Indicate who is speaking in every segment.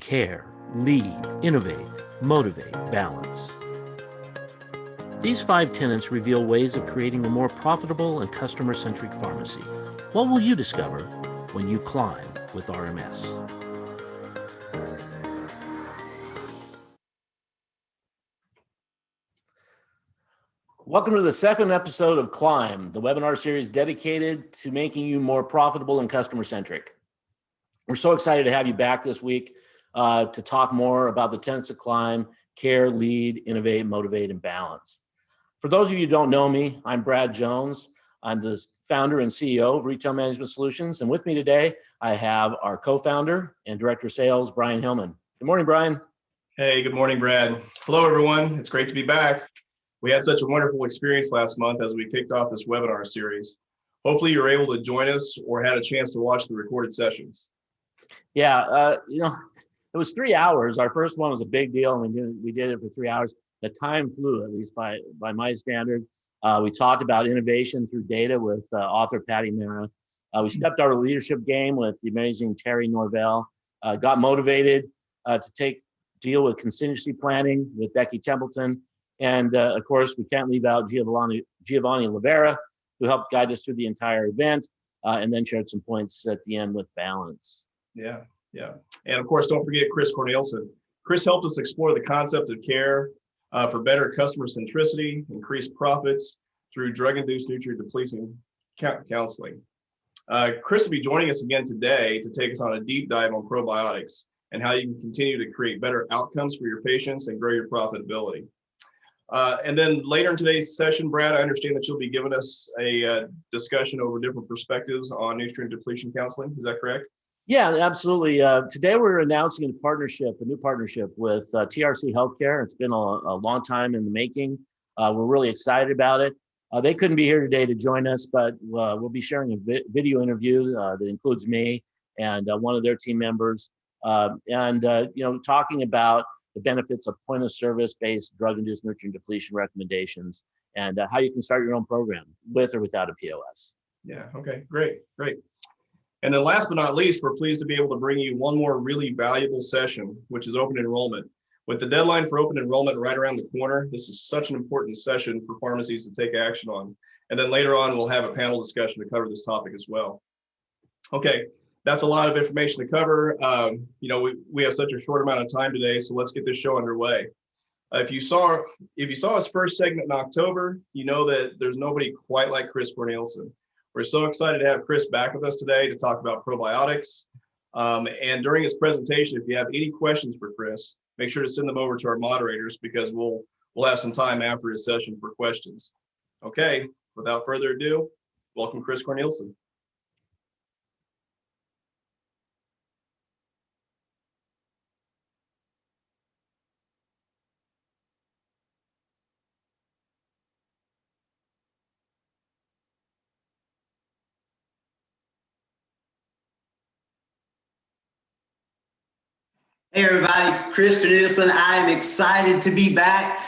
Speaker 1: care, lead, innovate, motivate, balance. These 5 tenets reveal ways of creating a more profitable and customer-centric pharmacy. What will you discover when you climb with RMS? Welcome to the second episode of Climb, the webinar series dedicated to making you more profitable and customer-centric. We're so excited to have you back this week to talk more about the tenets of Climb: care, lead, innovate, motivate, and balance. For those of you who don't know me, I'm Brad Jones. I'm the founder and CEO of Retail Management Solutions. And with me today, I have our co-founder and director of sales, Brian Hillman. Good morning, Brian.
Speaker 2: Hey, good morning, Brad. Hello, everyone. It's great to be back. We had such a wonderful experience last month as we kicked off this webinar series. Hopefully you're able to join us or had a chance to watch the recorded sessions.
Speaker 1: Yeah, it was 3 hours. Our first one was a big deal, and we did it for 3 hours. The time flew, at least by my standard. We talked about innovation through data with author Patty Mara. We stepped our leadership game with the amazing Terry Norvell. Got motivated to deal with contingency planning with Becky Templeton. And of course, we can't leave out Giovanni Livera, who helped guide us through the entire event, and then shared some points at the end with balance.
Speaker 2: Yeah. And of course, don't forget Chris Cornelison. Chris helped us explore the concept of care for better customer centricity, increased profits through drug-induced nutrient depletion counseling. Chris will be joining us again today to take us on a deep dive on probiotics and how you can continue to create better outcomes for your patients and grow your profitability. And then later in today's session, Brad, I understand that you'll be giving us a discussion over different perspectives on nutrient depletion counseling. Is that correct?
Speaker 1: Yeah, absolutely. Today we're announcing a new partnership with TRC Healthcare. It's been a long time in the making. We're really excited about it. They couldn't be here today to join us, but we'll be sharing a video interview that includes me and one of their team members, talking about the benefits of point of service based drug-induced nutrient depletion recommendations and how you can start your own program with or without a POS.
Speaker 2: Yeah, okay, great. And then last but not least, we're pleased to be able to bring you one more really valuable session, which is open enrollment. With the deadline for open enrollment right around the corner, this is such an important session for pharmacies to take action on. And then later on, we'll have a panel discussion to cover this topic as well. Okay, that's a lot of information to cover. We have such a short amount of time today, so let's get this show underway. If you saw his first segment in October, you know that there's nobody quite like Chris Cornelison. We're so excited to have Chris back with us today to talk about probiotics. And during his presentation, if you have any questions for Chris, make sure to send them over to our moderators because we'll have some time after his session for questions. Okay, without further ado, welcome Chris Cornelison.
Speaker 3: Hey everybody, Chris Cornelison. I am excited to be back.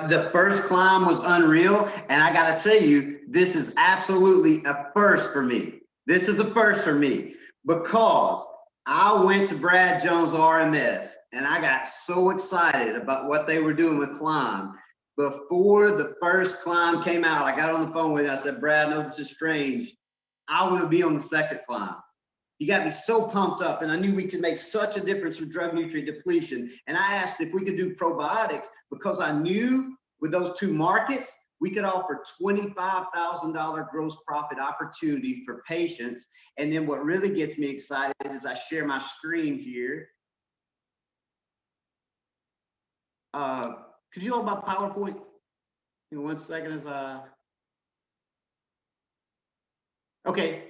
Speaker 3: The first climb was unreal, and I gotta tell you, this is absolutely a first for me. This is a first for me because I went to Brad Jones RMS and I got so excited about what they were doing with Climb. Before the first climb came out, I got on the phone with him. I said, Brad, I know this is strange. I want to be on the second climb. You got me so pumped up, and I knew we could make such a difference with drug nutrient depletion. And I asked if we could do probiotics because I knew with those two markets, we could offer $25,000 gross profit opportunity for patients. And then what really gets me excited is I share my screen here. Could you hold my PowerPoint? Give me 1 second as okay.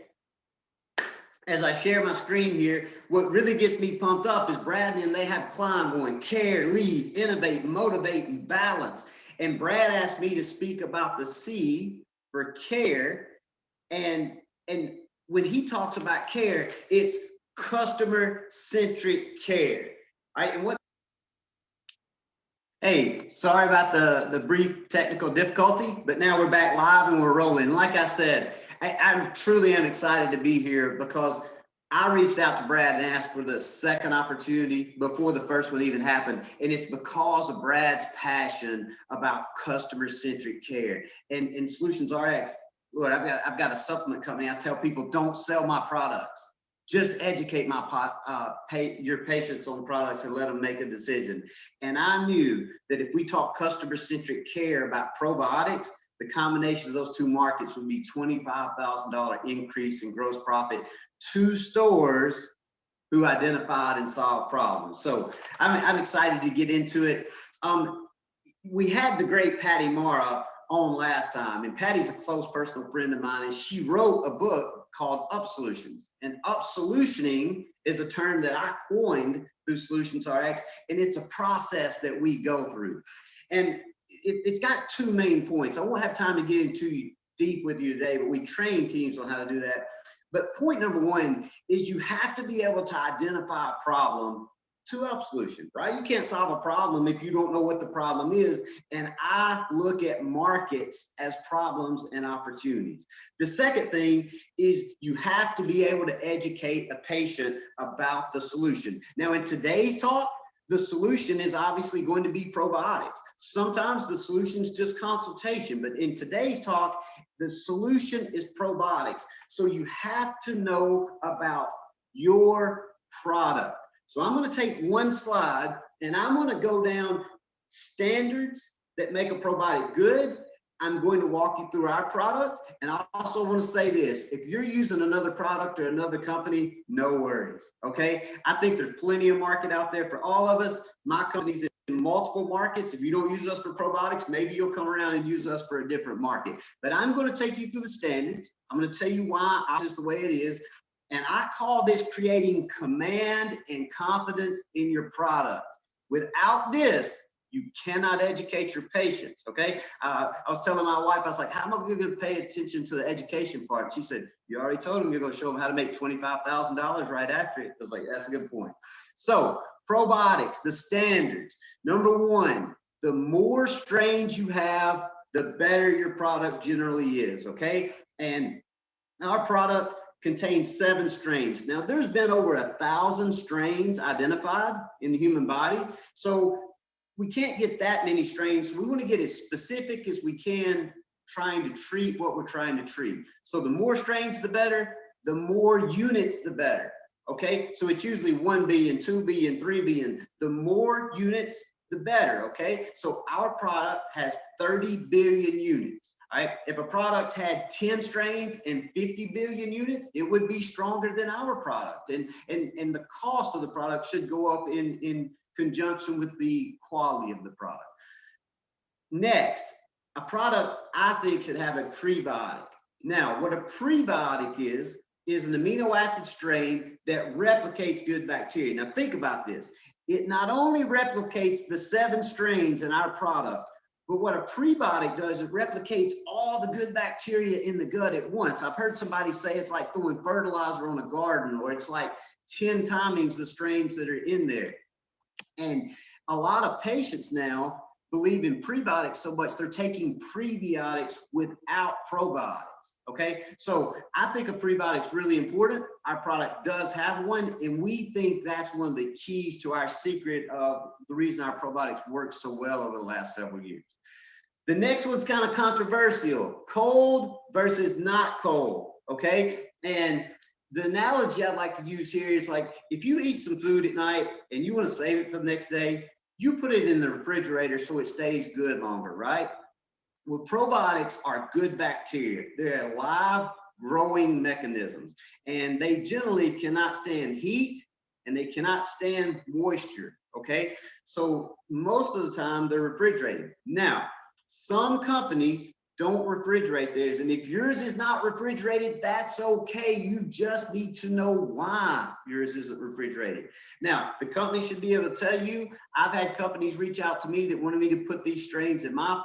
Speaker 3: As I share my screen here, what really gets me pumped up is Brad and they have Climb going: care, lead, innovate, motivate, and balance. And Brad asked me to speak about the C for care. And when he talks about care, it's customer-centric care. All right, and what? Hey, sorry about the brief technical difficulty, but now we're back live and we're rolling. Like I said, I truly am excited to be here because I reached out to Brad and asked for the second opportunity before the first one even happened. And it's because of Brad's passion about customer-centric care. And Solutions RX, look, I've got a supplement company. I tell people, don't sell my products. Just educate your patients on the products and let them make a decision. And I knew that if we talk customer-centric care about probiotics, the combination of those two markets would be $25,000 increase in gross profit to stores who identified and solved problems. So I'm excited to get into it. We had the great Patty Mara on last time, and Patty's a close personal friend of mine, and she wrote a book called Up Solutions. And up solutioning is a term that I coined through Solutions RX, and it's a process that we go through. And it's got two main points. I won't have time to get into deep with you today, but we train teams on how to do that. But point number one is you have to be able to identify a problem to up solution, right? You can't solve a problem if you don't know what the problem is. And I look at markets as problems and opportunities. The second thing is you have to be able to educate a patient about the solution. Now, in today's talk, the solution is obviously going to be probiotics. Sometimes the solution is just consultation, but in today's talk, the solution is probiotics. So you have to know about your product. So I'm going to take one slide and I'm going to go down standards that make a probiotic good. I'm going to walk you through our product. And I also want to say this, if you're using another product or another company, no worries, okay? I think there's plenty of market out there for all of us. My company's in multiple markets. If you don't use us for probiotics, maybe you'll come around and use us for a different market. But I'm going to take you through the standards. I'm going to tell you why it's just the way it is. And I call this creating command and confidence in your product. Without this, you cannot educate your patients, okay? I was telling my wife, I was like, how am I going to pay attention to the education part? She said, you already told them you're going to show them how to make $25,000 right after it. I was like, that's a good point. So probiotics, the standards. Number one, the more strains you have, the better your product generally is, okay? And our product contains 7 strains. Now, there's been over 1,000 strains identified in the human body. So we can't get that many strains. So we want to get as specific as we can trying to treat what we're trying to treat. So the more strains, the better. The more units, the better. Okay, so it's usually 1 billion, 2 billion, 3 billion. The more units, the better. Okay, so our product has 30 billion units. All right, if a product had 10 strains and 50 billion units, it would be stronger than our product. And the cost of the product should go up in conjunction with the quality of the product. Next, a product I think should have a prebiotic. Now, what a prebiotic is an amino acid strain that replicates good bacteria. Now think about this. It not only replicates the 7 strains in our product, but what a prebiotic does, it replicates all the good bacteria in the gut at once. I've heard somebody say it's like throwing fertilizer on a garden, or it's like 10 timings the strains that are in there. And a lot of patients now believe in prebiotics so much they're taking prebiotics without probiotics. Okay, so I think a prebiotic is really important. Our product does have one, and we think that's one of the keys to our secret of the reason our probiotics work so well over the last several years. The next one's kind of controversial: cold versus not cold. Okay, and the analogy I'd like to use here is like if you eat some food at night and you want to save it for the next day, you put it in the refrigerator so it stays good longer, right? Well, probiotics are good bacteria. They're alive, growing mechanisms, and they generally cannot stand heat and they cannot stand moisture, okay? So most of the time they're refrigerated. Now, some companies don't refrigerate theirs, and if yours is not refrigerated, that's okay. You just need to know why yours isn't refrigerated. Now, the company should be able to tell you. I've had companies reach out to me that wanted me to put these strains in my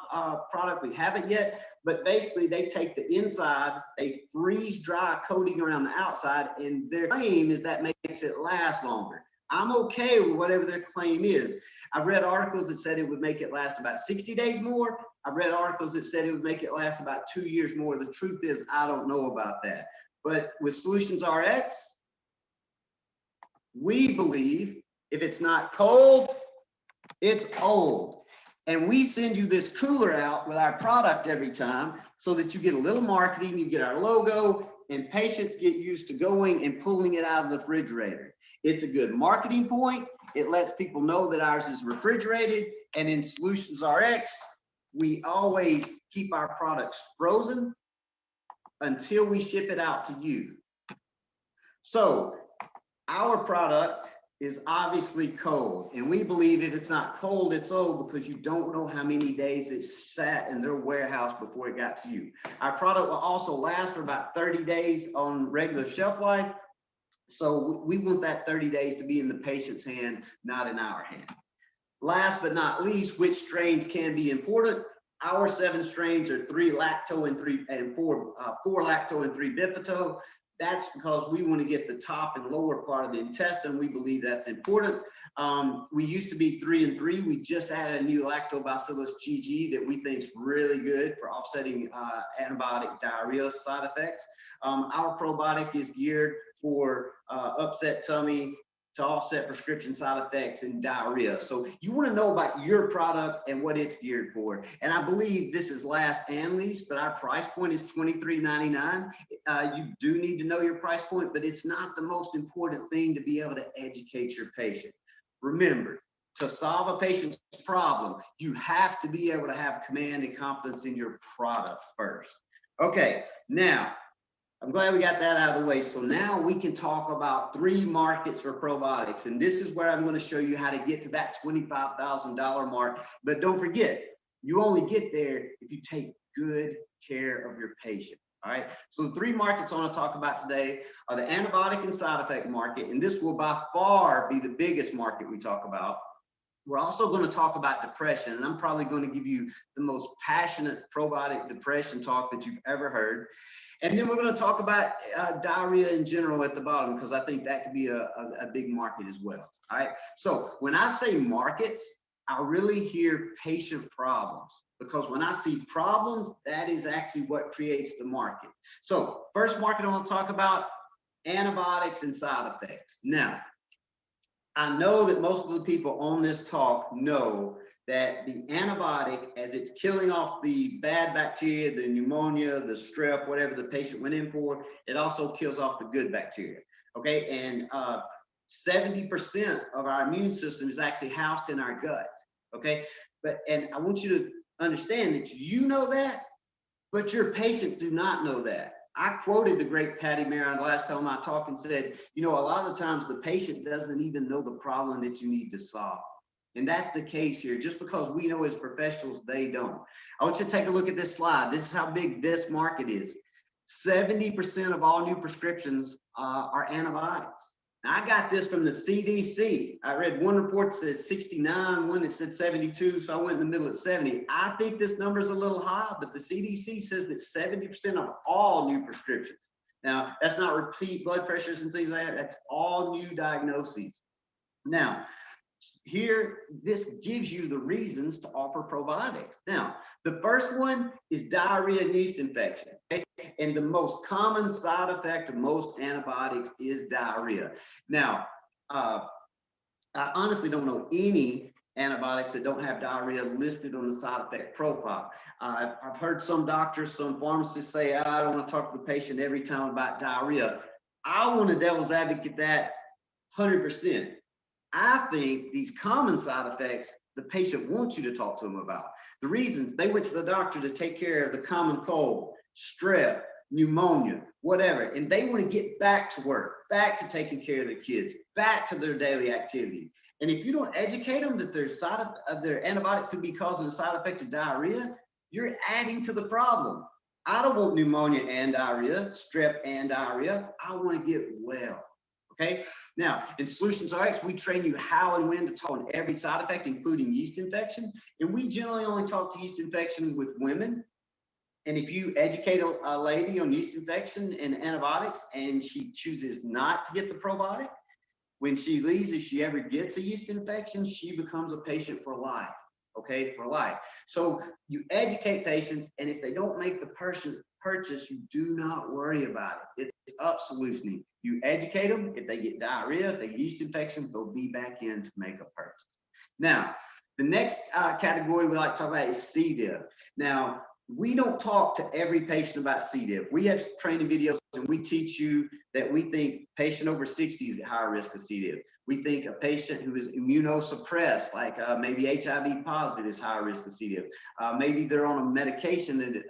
Speaker 3: product. We haven't yet, but basically they take the inside, they freeze dry coating around the outside, and their claim is that makes it last longer. I'm okay with whatever their claim is. I've read articles that said it would make it last about 60 days more. I've read articles that said it would make it last about 2 years more. The truth is, I don't know about that. But with Solutions RX, We believe if it's not cold, it's old. And we send you this cooler out with our product every time so that you get a little marketing, you get our logo, and patients get used to going and pulling it out of the refrigerator. It's a good marketing point. It lets people know that ours is refrigerated. And in Solutions RX, we always keep our products frozen until we ship it out to you. So our product is obviously cold, and we believe if it's not cold, it's old, because you don't know how many days it sat in their warehouse before it got to you. Our product will also last for about 30 days on regular shelf life. So we want that 30 days to be in the patient's hand, not in our hand. Last but not least, which strains can be important? Our 7 strains are 3 lacto and 4 lacto and 3 bifido. That's because we want to get the top and lower part of the intestine. We believe that's important. We used to be 3 and 3. We just added a new lactobacillus GG that we think is really good for offsetting antibiotic diarrhea side effects. Our probiotic is geared for upset tummy, to offset prescription side effects and diarrhea. So you want to know about your product and what it's geared for. And I believe this is last and least, but our price point is $23.99. You do need to know your price point, but it's not the most important thing to be able to educate your patient. Remember, to solve a patient's problem, you have to be able to have command and confidence in your product first. Okay, now, I'm glad we got that out of the way. So now we can talk about 3 markets for probiotics. And this is where I'm going to show you how to get to that $25,000 mark. But don't forget, you only get there if you take good care of your patient. All right. So the 3 markets I want to talk about today are the antibiotic and side effect market. And this will by far be the biggest market we talk about. We're also going to talk about depression. And I'm probably going to give you the most passionate probiotic depression talk that you've ever heard. And then we're going to talk about diarrhea in general at the bottom, because I think that could be a big market as well. All right. So when I say markets, I really hear patient problems, because when I see problems, that is actually what creates the market. So first market I want to talk about, antibiotics and side effects. Now, I know that most of the people on this talk know that the antibiotic, as it's killing off the bad bacteria, the pneumonia, the strep, whatever the patient went in for, it also kills off the good bacteria. Okay, and 70% of our immune system is actually housed in our gut. Okay, and I want you to understand that you know that, but your patients do not know that. I quoted the great Patty Maron the last time I talked and said, you know, a lot of times the patient doesn't even know the problem that you need to solve. And that's the case here. Just because we know as professionals, they don't. I want you to take a look at this slide. This is how big this market is. 70% of all new prescriptions are antibiotics. Now, I got this from the CDC. I read one report that says 69, one that said 72, so I went in the middle at 70. I think this number is a little high, but the CDC says that 70% of all new prescriptions. Now, that's not repeat blood pressures and things like that. That's all new diagnoses. Now, here, this gives you the reasons to offer probiotics. Now, the first one is diarrhea and yeast infection. Okay? And the most common side effect of most antibiotics is diarrhea. Now, I honestly don't know any antibiotics that don't have diarrhea listed on the side effect profile. I've heard some doctors, some pharmacists say, I don't want to talk to the patient every time about diarrhea. I want to devil's advocate that 100%. I think these common side effects, the patient wants you to talk to them about. The reasons, they went to the doctor to take care of the common cold, strep, pneumonia, whatever, and they want to get back to work, back to taking care of their kids, back to their daily activity. And if you don't educate them that their antibiotic could be causing a side effect of diarrhea, you're adding to the problem. I don't want pneumonia and diarrhea, strep and diarrhea. I want to get well. Okay. Now, in Solutions RX, we train you how and when to talk on every side effect, including yeast infection. And we generally only talk to yeast infection with women. And if you educate a lady on yeast infection and antibiotics, and she chooses not to get the probiotic, when she leaves, if she ever gets a yeast infection, she becomes a patient for life. Okay, for life. So you educate patients, and if they don't make the purchase, you do not worry about it. It's up solutioning. You educate them. If they get diarrhea, if they get yeast infection, they'll be back in to make a purchase. Now, the next category we like to talk about is C. diff. Now, we don't talk to every patient about C. diff. We have training videos and we teach you that we think patient over 60 is at higher risk of C. diff. We think a patient who is immunosuppressed, like maybe HIV positive, is higher risk of C. diff. Maybe they're on a medication that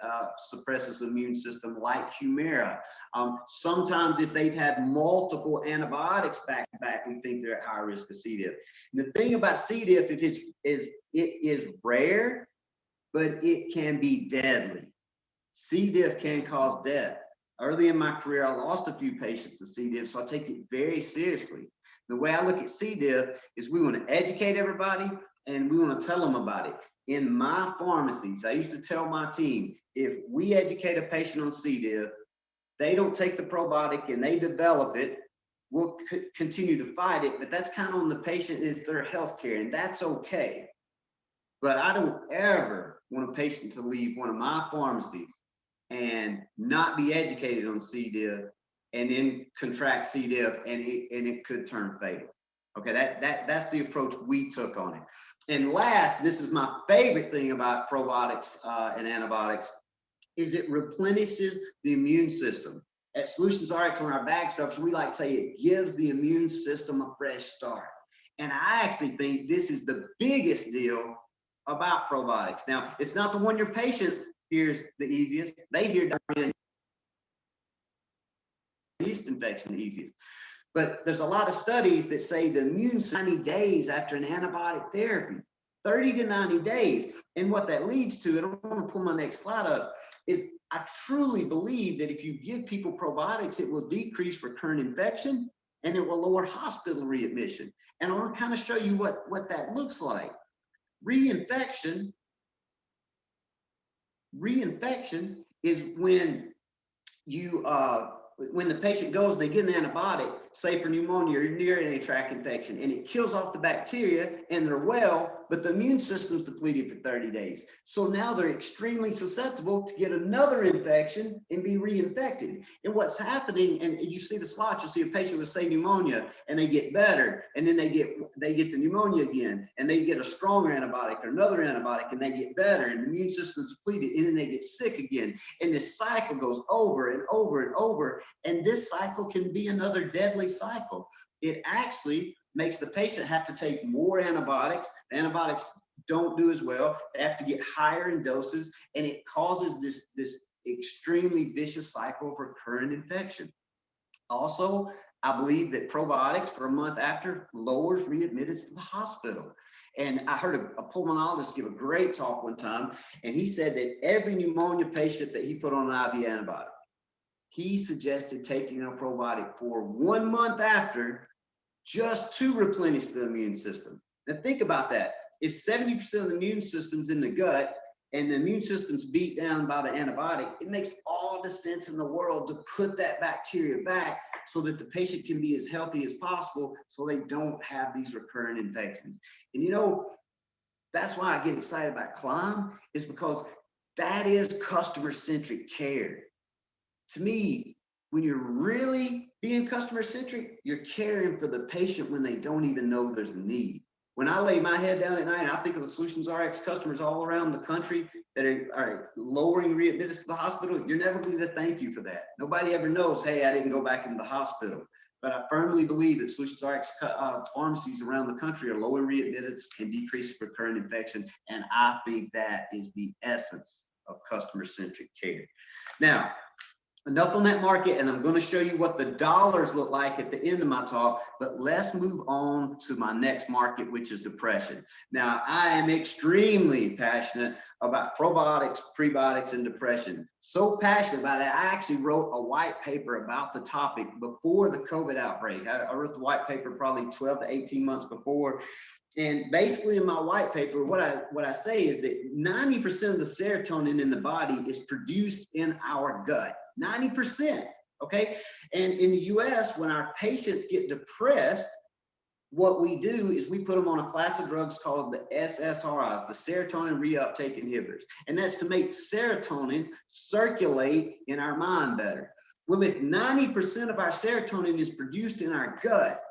Speaker 3: suppresses the immune system, like Humira. Sometimes if they've had multiple antibiotics back to back, we think they're at higher risk of C. diff. And the thing about C. diff, it is rare, but it can be deadly. C. diff can cause death. Early in my career, I lost a few patients to C. diff, so I take it very seriously. The way I look at C. diff is we want to educate everybody and we want to tell them about it. In my pharmacies, I used to tell my team, if we educate a patient on C. diff, they don't take the probiotic and they develop it, we'll continue to fight it, but that's kind of on the patient and it's their healthcare, and that's okay. But I don't ever want a patient to leave one of my pharmacies and not be educated on C. diff and then contract C. diff and it could turn fatal. Okay, that's the approach we took on it. And last, this is my favorite thing about probiotics and antibiotics, is it replenishes the immune system. At Solutions RX on our bag stuff, we like to say it gives the immune system a fresh start. And I actually think this is the biggest deal about probiotics. Now, it's not the one your patient hears the easiest. They hear diarrhea, yeast infection the easiest. But there's a lot of studies that say the immune system 90 days after an antibiotic therapy, 30 to 90 days. And what that leads to, and I want to pull my next slide up, is I truly believe that if you give people probiotics, it will decrease recurrent infection and it will lower hospital readmission. And I want to kind of show you what that looks like. Reinfection is when you when the patient goes, they get an antibiotic, say for pneumonia or urinary tract infection, and it kills off the bacteria and they're well, but the immune system's depleted for 30 days. So now they're extremely susceptible to get another infection and be reinfected. And what's happening, and you see the slot, you'll see a patient with, say, pneumonia, and they get better, and then they get the pneumonia again, and they get a stronger antibiotic or another antibiotic, and they get better, and the immune system's depleted, and then they get sick again. And this cycle goes over and over and over, and this cycle can be another deadly cycle. It actually makes the patient have to take more antibiotics. The antibiotics don't do as well. They have to get higher in doses, and it causes this extremely vicious cycle of recurrent infection. Also, I believe that probiotics for a month after lowers readmittance to the hospital. And I heard a pulmonologist give a great talk one time, and he said that every pneumonia patient that he put on an IV antibiotic, he suggested taking a probiotic for 1 month after, just to replenish the immune system. Now think about that. If 70% of the immune system's in the gut and the immune system's beat down by the antibiotic, it makes all the sense in the world to put that bacteria back so that the patient can be as healthy as possible so they don't have these recurrent infections. And you know, that's why I get excited about Climb, is because that is customer-centric care. To me, when you're really being customer-centric, you're caring for the patient when they don't even know there's a need. When I lay my head down at night, and I think of the Solutions RX customers all around the country that are lowering readmittance to the hospital, you're never going to thank you for that. Nobody ever knows, hey, I didn't go back into the hospital. But I firmly believe that Solutions RX pharmacies around the country are lowering readmittance and decreasing recurrent infection. And I think that is the essence of customer-centric care. Now, enough on that market, and I'm going to show you what the dollars look like at the end of my talk, but let's move on to my next market, which is depression. Now, I am extremely passionate about probiotics, prebiotics, and depression. So passionate about it, I actually wrote a white paper about the topic before the COVID outbreak. I wrote the white paper probably 12 to 18 months before. And basically in my white paper, what I say is that 90% of the serotonin in the body is produced in our gut. 90%, okay? And in the US, when our patients get depressed, what we do is we put them on a class of drugs called the SSRIs, the serotonin reuptake inhibitors. And that's to make serotonin circulate in our mind better. Well, if 90% of our serotonin is produced in our gut,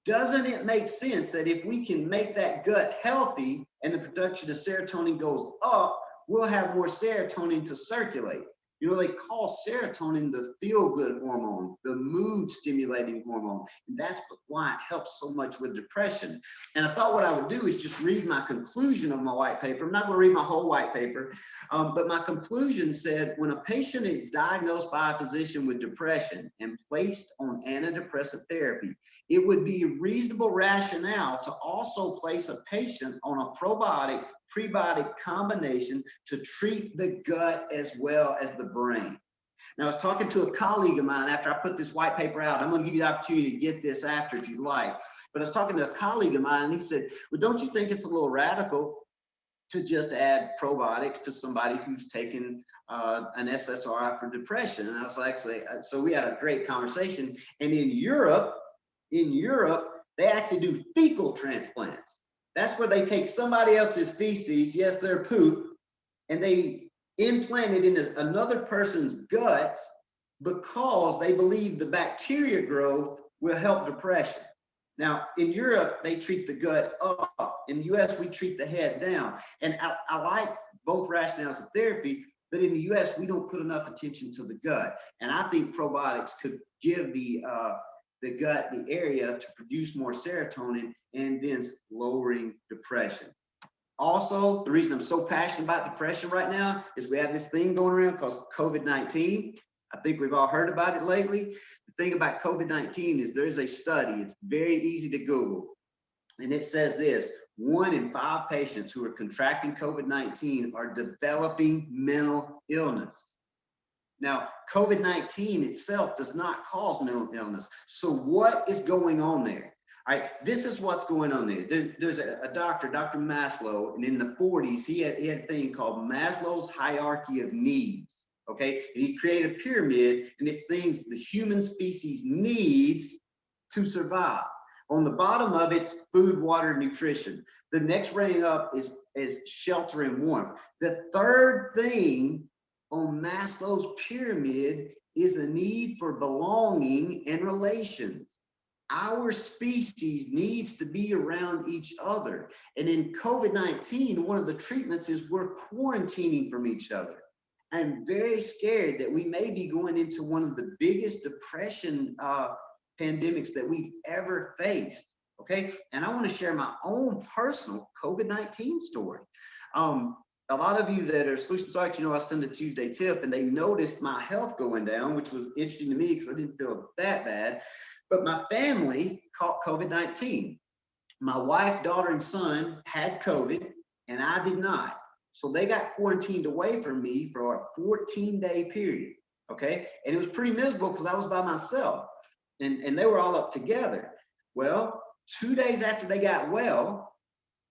Speaker 3: doesn't it make sense that if we can make that gut healthy and the production of serotonin goes up, we'll have more serotonin to circulate? You know, they call serotonin the feel-good hormone, the mood-stimulating hormone. And that's why it helps so much with depression. And I thought what I would do is just read my conclusion of my white paper. I'm not going to read my whole white paper, but my conclusion said, when a patient is diagnosed by a physician with depression and placed on antidepressant therapy, it would be a reasonable rationale to also place a patient on a probiotic prebiotic combination to treat the gut as well as the brain. Now, I was talking to a colleague of mine after I put this white paper out. I'm going to give you the opportunity to get this after if you like. But I was talking to a colleague of mine, and he said, well, don't you think it's a little radical to just add probiotics to somebody who's taken an SSRI for depression? And I was like, so we had a great conversation. And in Europe, they actually do fecal transplants. That's where they take somebody else's feces, yes, their poop, and they implant it into another person's gut because they believe the bacteria growth will help depression. Now, in Europe, they treat the gut up. In the US, we treat the head down. And I like both rationales of therapy, but in the US, we don't put enough attention to the gut. And I think probiotics could give the gut the area to produce more serotonin and then lowering depression. Also, the reason I'm so passionate about depression right now is we have this thing going around called COVID-19. I think we've all heard about it lately. The thing about COVID-19 is there's a study, it's very easy to Google, and it says this: 1 in 5 patients who are contracting COVID-19 are developing mental illness. Now, COVID-19 itself does not cause mental illness. So what is going on there? All right, this is what's going on there. There's a doctor, Dr. Maslow, and in the 40s, he had a thing called Maslow's hierarchy of needs, okay? And he created a pyramid, and it's things the human species needs to survive. On the bottom of it's food, water, nutrition. The next rank up is shelter and warmth. The third thing on Maslow's pyramid is a need for belonging and relations. Our species needs to be around each other. And in COVID-19, one of the treatments is we're quarantining from each other. I'm very scared that we may be going into one of the biggest depression pandemics that we've ever faced, okay? And I want to share my own personal COVID-19 story. A lot of you that are solutions architects, you know, I send a Tuesday tip, and they noticed my health going down, which was interesting to me because I didn't feel that bad. But my family caught COVID-19. My wife, daughter, and son had COVID, and I did not. So they got quarantined away from me for a 14-day period, okay? And it was pretty miserable because I was by myself, and they were all up together. Well, 2 days after they got well,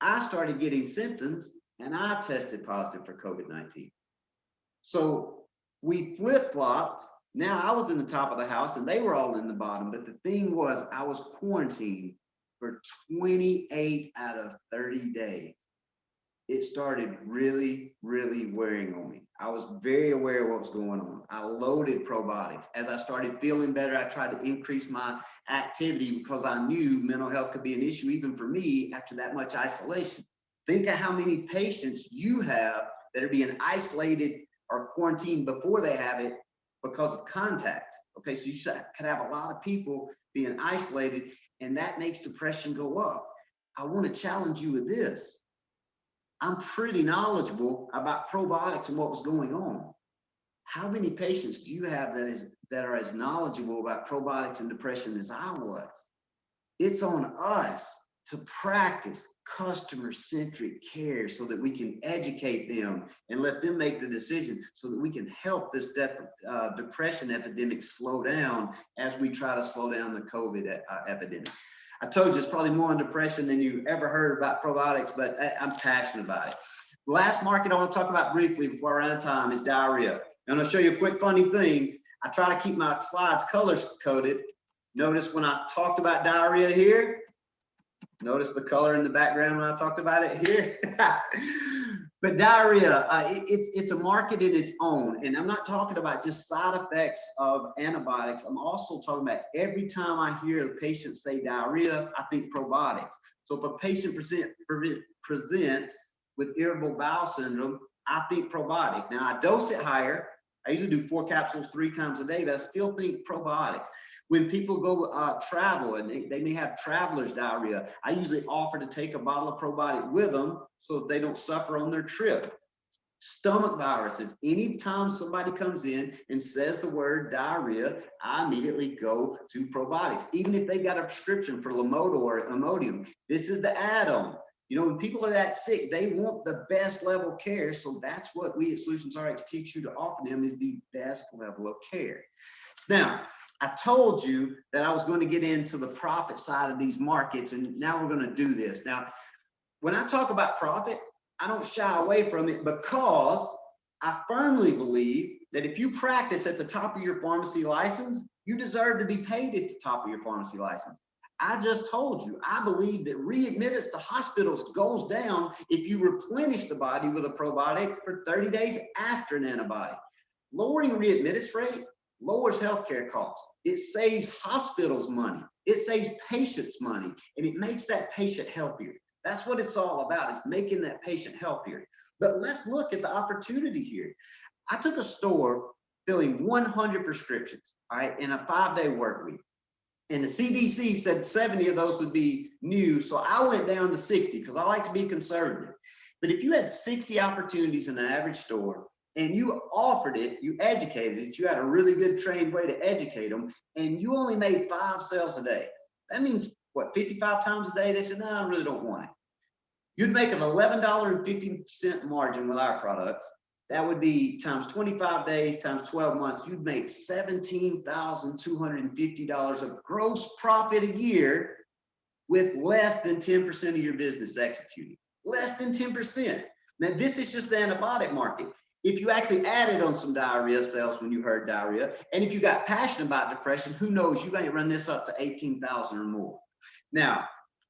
Speaker 3: I started getting symptoms, and I tested positive for COVID-19. So we flip-flopped. Now I was in the top of the house and they were all in the bottom. But the thing was, I was quarantined for 28 out of 30 days. It started really, really wearing on me. I was very aware of what was going on. I loaded probiotics. As I started feeling better, I tried to increase my activity because I knew mental health could be an issue even for me after that much isolation. Think of how many patients you have that are being isolated or quarantined before they have it because of contact. Okay, so you could have a lot of people being isolated, and that makes depression go up. I want to challenge you with this. I'm pretty knowledgeable about probiotics and what was going on. How many patients do you have that are as knowledgeable about probiotics and depression as I was? It's on us to practice customer-centric care so that we can educate them and let them make the decision so that we can help this depression epidemic slow down as we try to slow down the COVID epidemic. I told you it's probably more on depression than you ever heard about probiotics, but I'm passionate about it. The last market I want to talk about briefly before I run out of time is diarrhea. And I'll show you a quick funny thing. I try to keep my slides color coded. Notice when I talked about diarrhea here, Notice the color in the background when I talked about it here. But diarrhea, it's a market in its own. And I'm not talking about just side effects of antibiotics. I'm also talking about every time I hear a patient say diarrhea, I think probiotics. So if a patient presents with irritable bowel syndrome, I think probiotic. Now I dose it higher. I usually do 4 capsules 3 times a day, but I still think probiotics. When people go travel and they may have traveler's diarrhea, I usually offer to take a bottle of probiotic with them so that they don't suffer on their trip. Stomach viruses, anytime somebody comes in and says the word diarrhea, I immediately go to probiotics. Even if they got a prescription for Lamoda or Imodium, this is the add-on. You know, when people are that sick, they want the best level of care. So that's what we at Solutions RX teach you to offer them, is the best level of care. Now, I told you that I was going to get into the profit side of these markets, and now we're going to do this. Now, when I talk about profit, I don't shy away from it, because I firmly believe that if you practice at the top of your pharmacy license, you deserve to be paid at the top of your pharmacy license. I just told you, I believe that readmittance to hospitals goes down if you replenish the body with a probiotic for 30 days after an antibiotic. Lowering readmittance rate lowers healthcare costs. It saves hospitals money. It saves patients money, and it makes that patient healthier. That's what it's all about, is making that patient healthier. But let's look at the opportunity here. I took a store filling 100 prescriptions, all right, in a 5-day work week. And the CDC said 70 of those would be new. So I went down to 60 because I like to be conservative. But if you had 60 opportunities in an average store and you offered it, you educated it, you had a really good trained way to educate them, and you only made 5 sales a day, that means what, 55 times a day? They said, no, I really don't want it. You'd make an $11.50 margin with our products. That would be times 25 days, times 12 months. You'd make $17,250 of gross profit a year with less than 10% of your business executing. Less than 10%. Now, this is just the antibiotic market. If you actually added on some diarrhea sales when you heard diarrhea, and if you got passionate about depression, who knows, you might run this up to 18,000 or more. Now,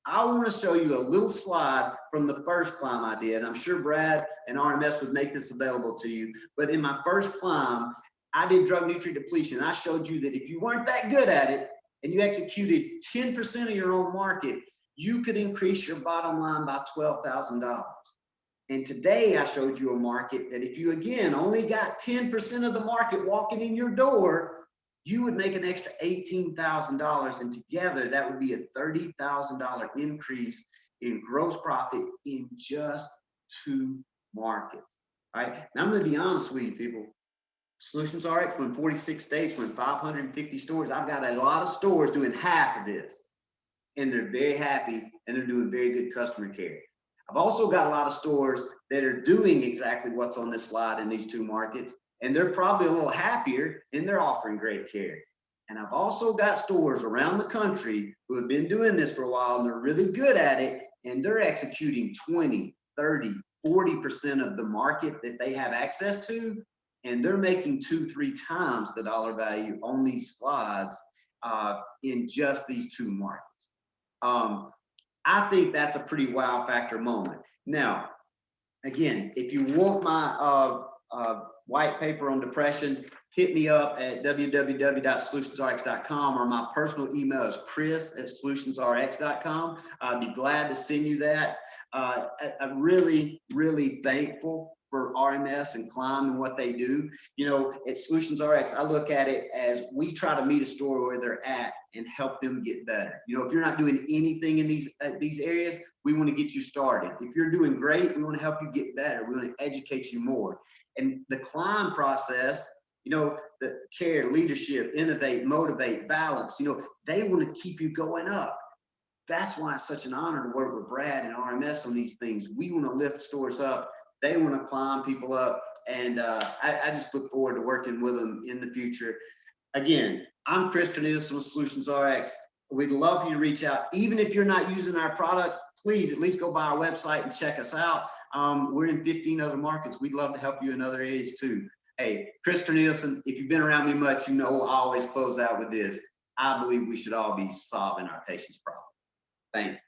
Speaker 3: I want to show you a little slide from the first climb I did. I'm sure Brad and RMS would make this available to you. But in my first climb, I did drug nutrient depletion. I showed you that if you weren't that good at it and you executed 10% of your own market, you could increase your bottom line by $12,000. And today I showed you a market that if you, again, only got 10% of the market walking in your door, you would make an extra $18,000, and together that would be a $30,000 increase in gross profit in just 2 markets. All right, now I'm going to be honest with you, people. Solutions RX, we're in 46 states, we're in 550 stores. I've got a lot of stores doing half of this, and they're very happy, and they're doing very good customer care. I've also got a lot of stores that are doing exactly what's on this slide in these 2 markets, and they're probably a little happier, and they're offering great care. And I've also got stores around the country who have been doing this for a while, and they're really good at it, and they're executing 20, 30, 40% of the market that they have access to, and they're making 2-3 times the dollar value on these slides in just these 2 markets. I think that's a pretty wow factor moment. Now, again, if you want my white paper on depression, hit me up at www.solutionsrx.com, or my personal email is chris@solutionsrx.com. I'd be glad to send you that. I'm really, really thankful for RMS and Climb and what they do. You know, at Solutions RX, I look at it as we try to meet a store where they're at and help them get better. You know, if you're not doing anything in these areas, we want to get you started. If you're doing great, we want to help you get better. We want to educate you more. And the Climb process, you know, the care, leadership, innovate, motivate, balance, you know, they want to keep you going up. That's why it's such an honor to work with Brad and RMS on these things. We want to lift stores up. They want to climb people up. And I just look forward to working with them in the future. Again, I'm Chris Cornelison with Solutions RX. We'd love for you to reach out. Even if you're not using our product, please at least go by our website and check us out. We're in 15 other markets. We'd love to help you in other areas too. Hey, Chris Cornelison, if you've been around me much, you know I always close out with this. I believe we should all be solving our patients' problems. Thank you.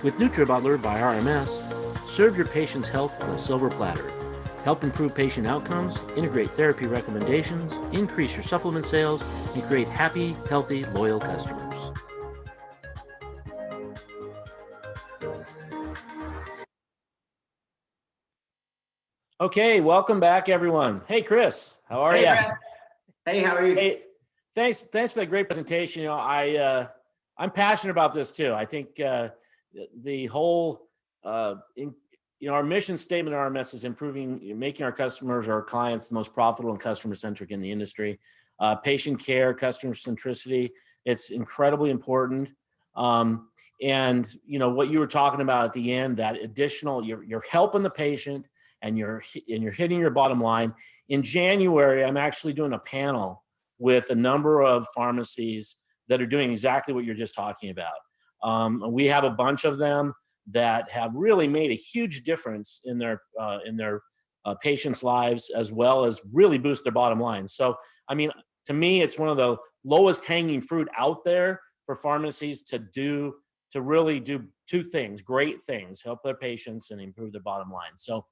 Speaker 1: With NutriButler by RMS, serve your patient's health on a silver platter. Help improve patient outcomes, integrate therapy recommendations, increase your supplement sales, and create happy, healthy, loyal customers. Okay, welcome back, everyone. Hey, Chris, how are you?
Speaker 3: Brad. Hey, how are you?
Speaker 1: Hey, thanks for that great presentation. I'm passionate about this too. I think the whole, our mission statement at RMS is making our customers, our clients, the most profitable and customer-centric in the industry. Patient care, customer centricity, it's incredibly important. And what you were talking about at the end, that additional, you're helping the patient and you're hitting your bottom line. In January, I'm actually doing a panel with a number of pharmacies that are doing exactly what you're just talking about. We have a bunch of them that have really made a huge difference in their patients' lives, as well as really boost their bottom line. So, I mean, to me, it's one of the lowest hanging fruit out there for pharmacies to really do two things, great things: help their patients and improve their bottom line. So,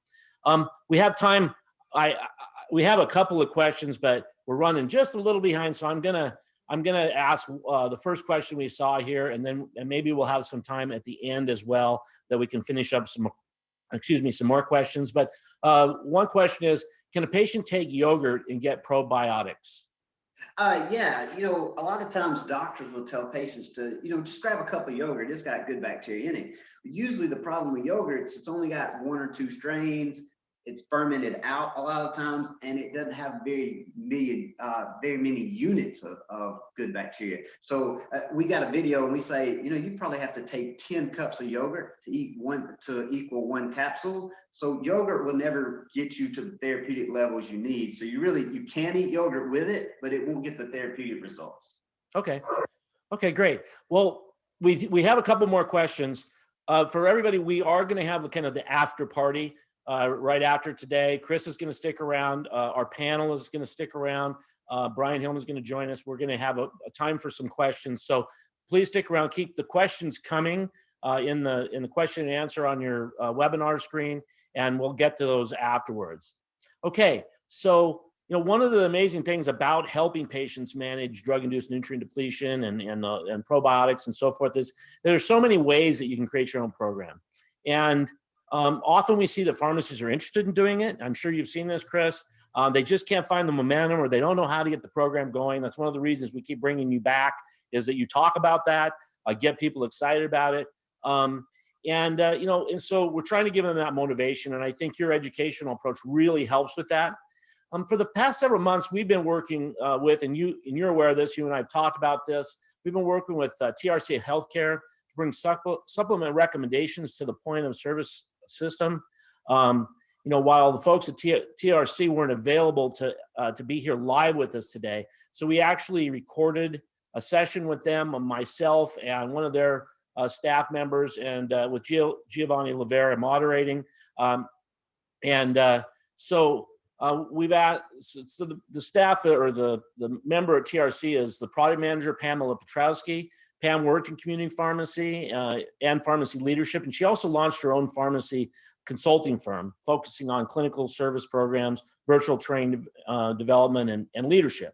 Speaker 1: we have time. We have a couple of questions, but we're running just a little behind. So I'm gonna ask the first question we saw here, and maybe we'll have some time at the end as well that we can finish up some more questions. But one question is, can a patient take yogurt and get probiotics?
Speaker 3: Yeah, a lot of times doctors will tell patients to, just grab a cup of yogurt. It's got good bacteria in it. But usually the problem with yogurts, it's only got 1 or 2 strains. It's fermented out a lot of times, and it doesn't have very many units of good bacteria. So we got a video, and we say, you probably have to take 10 cups of yogurt to equal 1 capsule. So yogurt will never get you to the therapeutic levels you need. So you can eat yogurt with it, but it won't get the therapeutic results.
Speaker 1: Okay, great. Well, we have a couple more questions. For everybody, we are going to have kind of the after party. Right after today. Chris is going to stick around. Our panel is going to stick around. Brian Hillman is going to join us. We're going to have a time for some questions. So please stick around. Keep the questions coming in the question and answer on your webinar screen, and we'll get to those afterwards. Okay, so one of the amazing things about helping patients manage drug-induced nutrient depletion and probiotics and so forth is there's so many ways that you can create your own program. And often we see that pharmacies are interested in doing it. I'm sure you've seen this, Chris. They just can't find the momentum, or they don't know how to get the program going. That's one of the reasons we keep bringing you back, is that you talk about that, get people excited about it. And so we're trying to give them that motivation. And I think your educational approach really helps with that. For the past several months, we've been working with, and you're aware of this, you and I have talked about this. We've been working with TRC Healthcare to bring supplement recommendations to the point of service system. While the folks at TRC weren't available to be here live with us today, so we actually recorded a session with them, myself and one of their staff members, and with Giovanni Lavera moderating. So we've asked, so the staff, or the member at TRC, is the product manager, Pamela Petrowski. Pam worked in community pharmacy and pharmacy leadership, and she also launched her own pharmacy consulting firm focusing on clinical service programs, virtual training development, and leadership.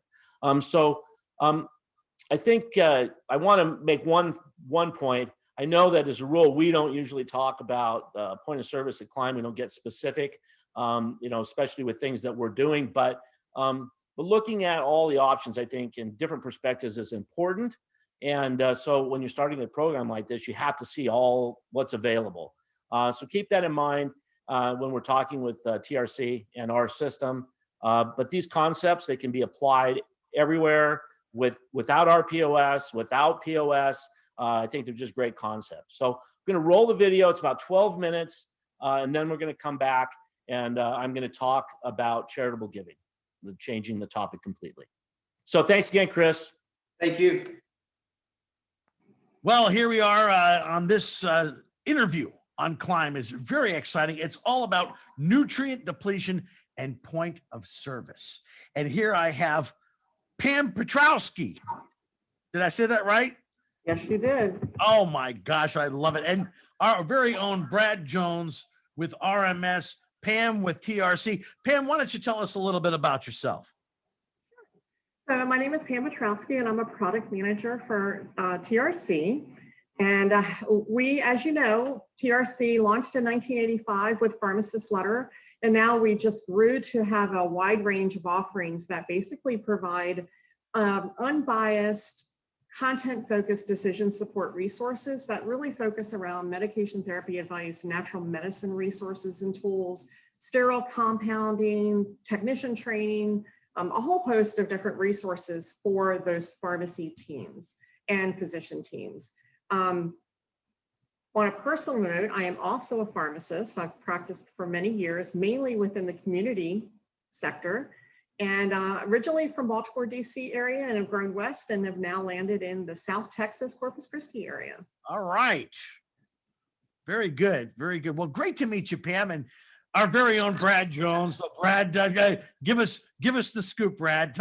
Speaker 1: So I think I want to make one point. I know that as a rule, we don't usually talk about point of service at Climb. We don't get specific, especially with things that we're doing. But looking at all the options, I think, in different perspectives is important. And so when you're starting a program like this, you have to see all what's available. So keep that in mind when we're talking with TRC and our system. But these concepts, they can be applied everywhere without RPOS, without POS. I think they're just great concepts. So I'm going to roll the video. It's about 12 minutes. And then we're going to come back, and I'm going to talk about charitable giving, changing the topic completely. So thanks again, Chris.
Speaker 3: Thank you.
Speaker 4: Well, here we are on this interview on Climb. Is very exciting. It's all about nutrient depletion and point of service. And here I have Pam Petrowski. Did I say that right?
Speaker 5: Yes, you did.
Speaker 4: Oh my gosh, I love it. And our very own Brad Jones with RMS, Pam with TRC. Pam, why don't you tell us a little bit about yourself?
Speaker 5: So my name is Pam Petrowski, and I'm a product manager for TRC. And we, as you know, TRC launched in 1985 with Pharmacist Letter, and now we just grew to have a wide range of offerings that basically provide unbiased, content-focused decision support resources that really focus around medication therapy advice, natural medicine resources and tools, sterile compounding, technician training, a whole host of different resources for those pharmacy teams and physician teams. On a personal note, I am also a pharmacist. I've practiced for many years, mainly within the community sector, and originally from Baltimore, DC area, and have grown west and have now landed in the South Texas, Corpus Christi area.
Speaker 4: All right. Very good. Very good. Well, great to meet you, Pam, and our very own Brad Jones. So Brad, give us the scoop, Brad.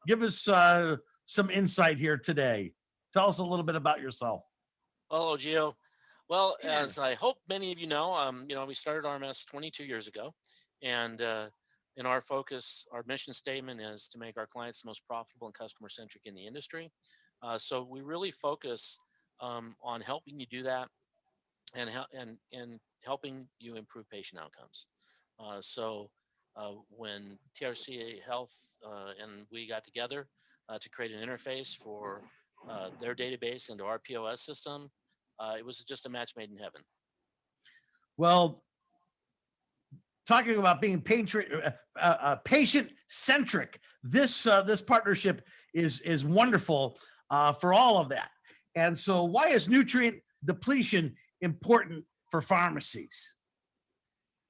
Speaker 4: Give us some insight here today. Tell us a little bit about yourself.
Speaker 6: Hello, Gio. Well, as I hope many of you know, we started RMS 22 years ago, and in our focus, our mission statement is to make our clients the most profitable and customer-centric in the industry. So we really focus on helping you do that, and helping you improve patient outcomes. So when TRC Health and we got together to create an interface for their database into our POS system, it was just a match made in heaven.
Speaker 4: Well, talking about being patient-centric, this partnership is wonderful for all of that. And so why is nutrient depletion important for pharmacies?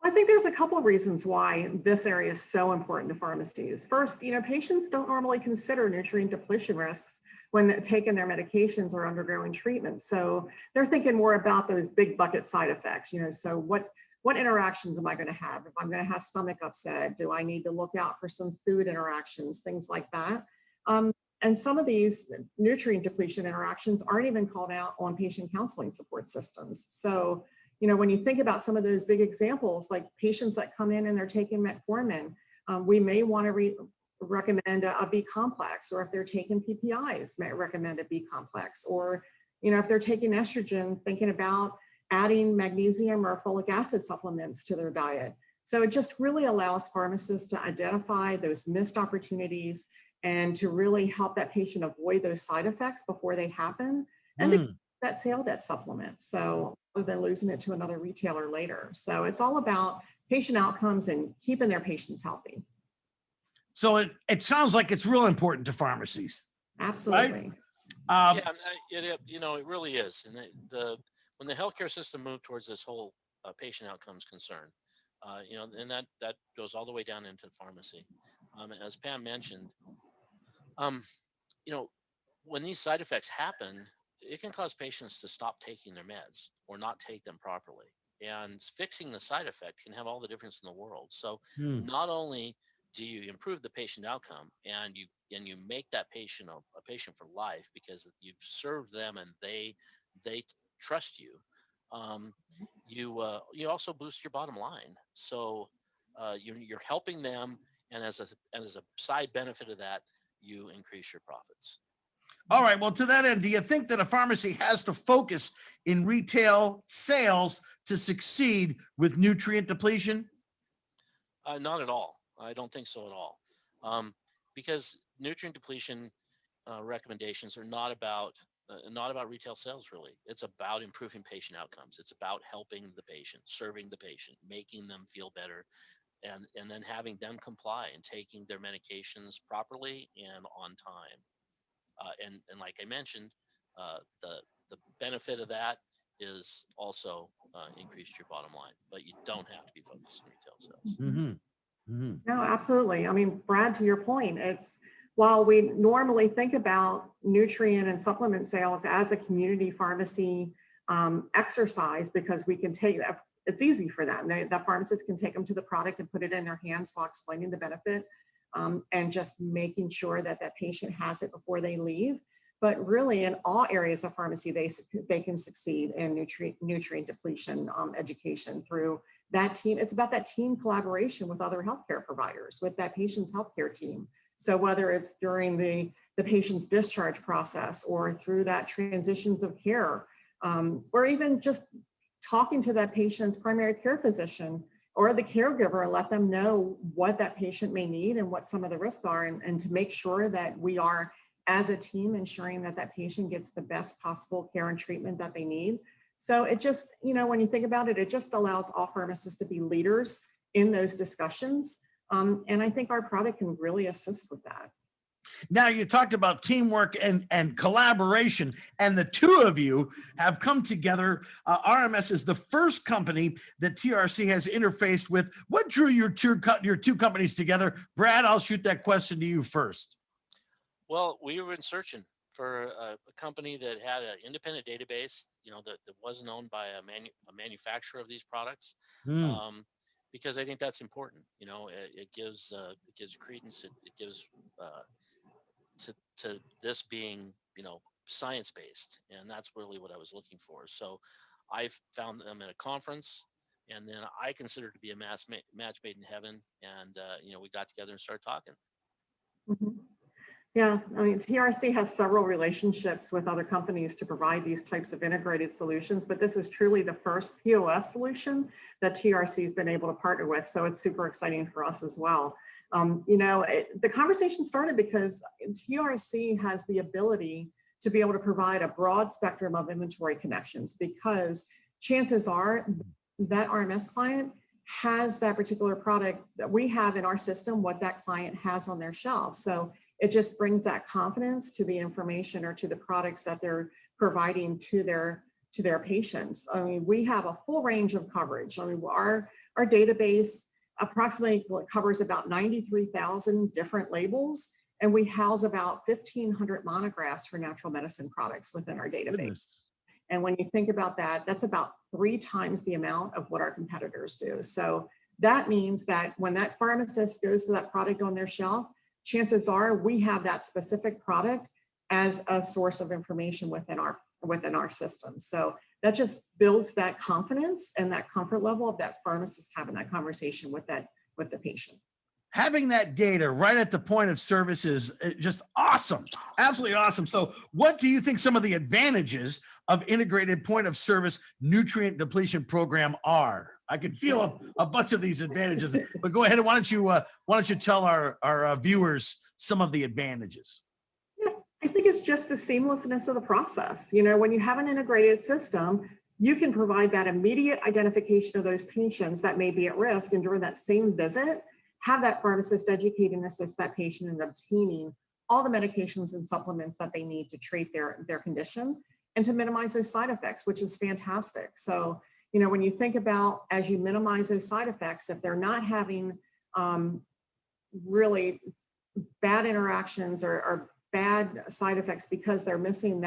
Speaker 5: I think there's a couple of reasons why this area is so important to pharmacies. First, patients don't normally consider nutrient depletion risks when taking their medications or undergoing treatment. So they're thinking more about those big bucket side effects. So what interactions am I going to have? If I'm going to have stomach upset, do I need to look out for some food interactions, things like that? And some of these nutrient depletion interactions aren't even called out on patient counseling support systems. So, when you think about some of those big examples, like patients that come in and they're taking metformin, we may want to recommend a B complex, or if they're taking PPIs, may recommend a B complex, or, if they're taking estrogen, thinking about adding magnesium or folic acid supplements to their diet. So it just really allows pharmacists to identify those missed opportunities and to really help that patient avoid those side effects before they happen, and to keep that sale, that supplement. So rather than losing it to another retailer later. So it's all about patient outcomes and keeping their patients healthy.
Speaker 4: So it sounds like it's real important to pharmacies.
Speaker 5: Absolutely.
Speaker 4: Right?
Speaker 6: It really is. And when the healthcare system moved towards this whole patient outcomes concern, and that goes all the way down into pharmacy. As Pam mentioned, when these side effects happen, it can cause patients to stop taking their meds or not take them properly. And fixing the side effect can have all the difference in the world. So not only do you improve the patient outcome and you make that patient a patient for life because you've served them and they trust you, you also boost your bottom line. So you're helping them, and as a side benefit of that, you increase your profits.
Speaker 4: All right. Well, to that end, do you think that a pharmacy has to focus in retail sales to succeed with nutrient depletion?
Speaker 6: Not at all. I don't think so at all. Because nutrient depletion recommendations are not about retail sales, really. It's about improving patient outcomes. It's about helping the patient, serving the patient, making them feel better, and then having them comply and taking their medications properly and on time. And like I mentioned, the benefit of that is also increased your bottom line, but you don't have to be focused on retail sales.
Speaker 4: Mm-hmm. Mm-hmm.
Speaker 5: No, absolutely. I mean, Brad, to your point, while we normally think about nutrient and supplement sales as a community pharmacy exercise, because we can it's easy for them. The pharmacist can take them to the product and put it in their hands while explaining the benefit and just making sure that that patient has it before they leave. but really in all areas of pharmacy, they can succeed in nutrient depletion education through that team. It's about that team collaboration with other healthcare providers, with that patient's healthcare team. So whether it's during the patient's discharge process or through that transitions of care, or even just talking to that patient's primary care physician or the caregiver and let them know what that patient may need and what some of the risks are, and to make sure that we are, as a team, ensuring that that patient gets the best possible care and treatment that they need. So it just, when you think about it, it just allows all pharmacists to be leaders in those discussions. And I think our product can really assist with that.
Speaker 4: Now, you talked about teamwork and collaboration, and the two of you have come together. RMS is the first company that TRC has interfaced with. What drew your two companies together? Brad, I'll shoot that question to you first.
Speaker 6: Well, we were searching for a company that had an independent database, that wasn't owned by a manufacturer of these products. Because I think that's important. It gives credence. It gives to this being, science-based, and that's really what I was looking for. So I found them at a conference, and then I considered it to be a match made in heaven. And we got together and started talking.
Speaker 5: Mm-hmm. Yeah, I mean, TRC has several relationships with other companies to provide these types of integrated solutions, but this is truly the first POS solution that TRC has been able to partner with. So it's super exciting for us as well. The conversation started because TRC has the ability to be able to provide a broad spectrum of inventory connections, because chances are that RMS client has that particular product that we have in our system, what that client has on their shelf. So it just brings that confidence to the information or to the products that they're providing to their patients. I mean, we have a full range of coverage. I mean, our database approximately covers about 93,000 different labels, and we house about 1,500 monographs for natural medicine products within our database. Goodness. And when you think about that, that's about 3 times the amount of what our competitors do. So that means that when that pharmacist goes to that product on their shelf, chances are we have that specific product as a source of information within our system. So that just builds that confidence and that comfort level of that pharmacist having that conversation with the patient.
Speaker 4: Having that data right at the point of service is just awesome, absolutely awesome. So what do you think some of the advantages of integrated point of service nutrient depletion program are? I can feel a bunch of these advantages, but go ahead and why don't you tell our viewers some of the advantages?
Speaker 5: Yeah, I think it's just the seamlessness of the process. When you have an integrated system, you can provide that immediate identification of those patients that may be at risk, and during that same visit, have that pharmacist educate and assist that patient in obtaining all the medications and supplements that they need to treat their condition and to minimize those side effects, which is fantastic. So, when you think about, as you minimize those side effects, if they're not having really bad interactions or bad side effects because they're missing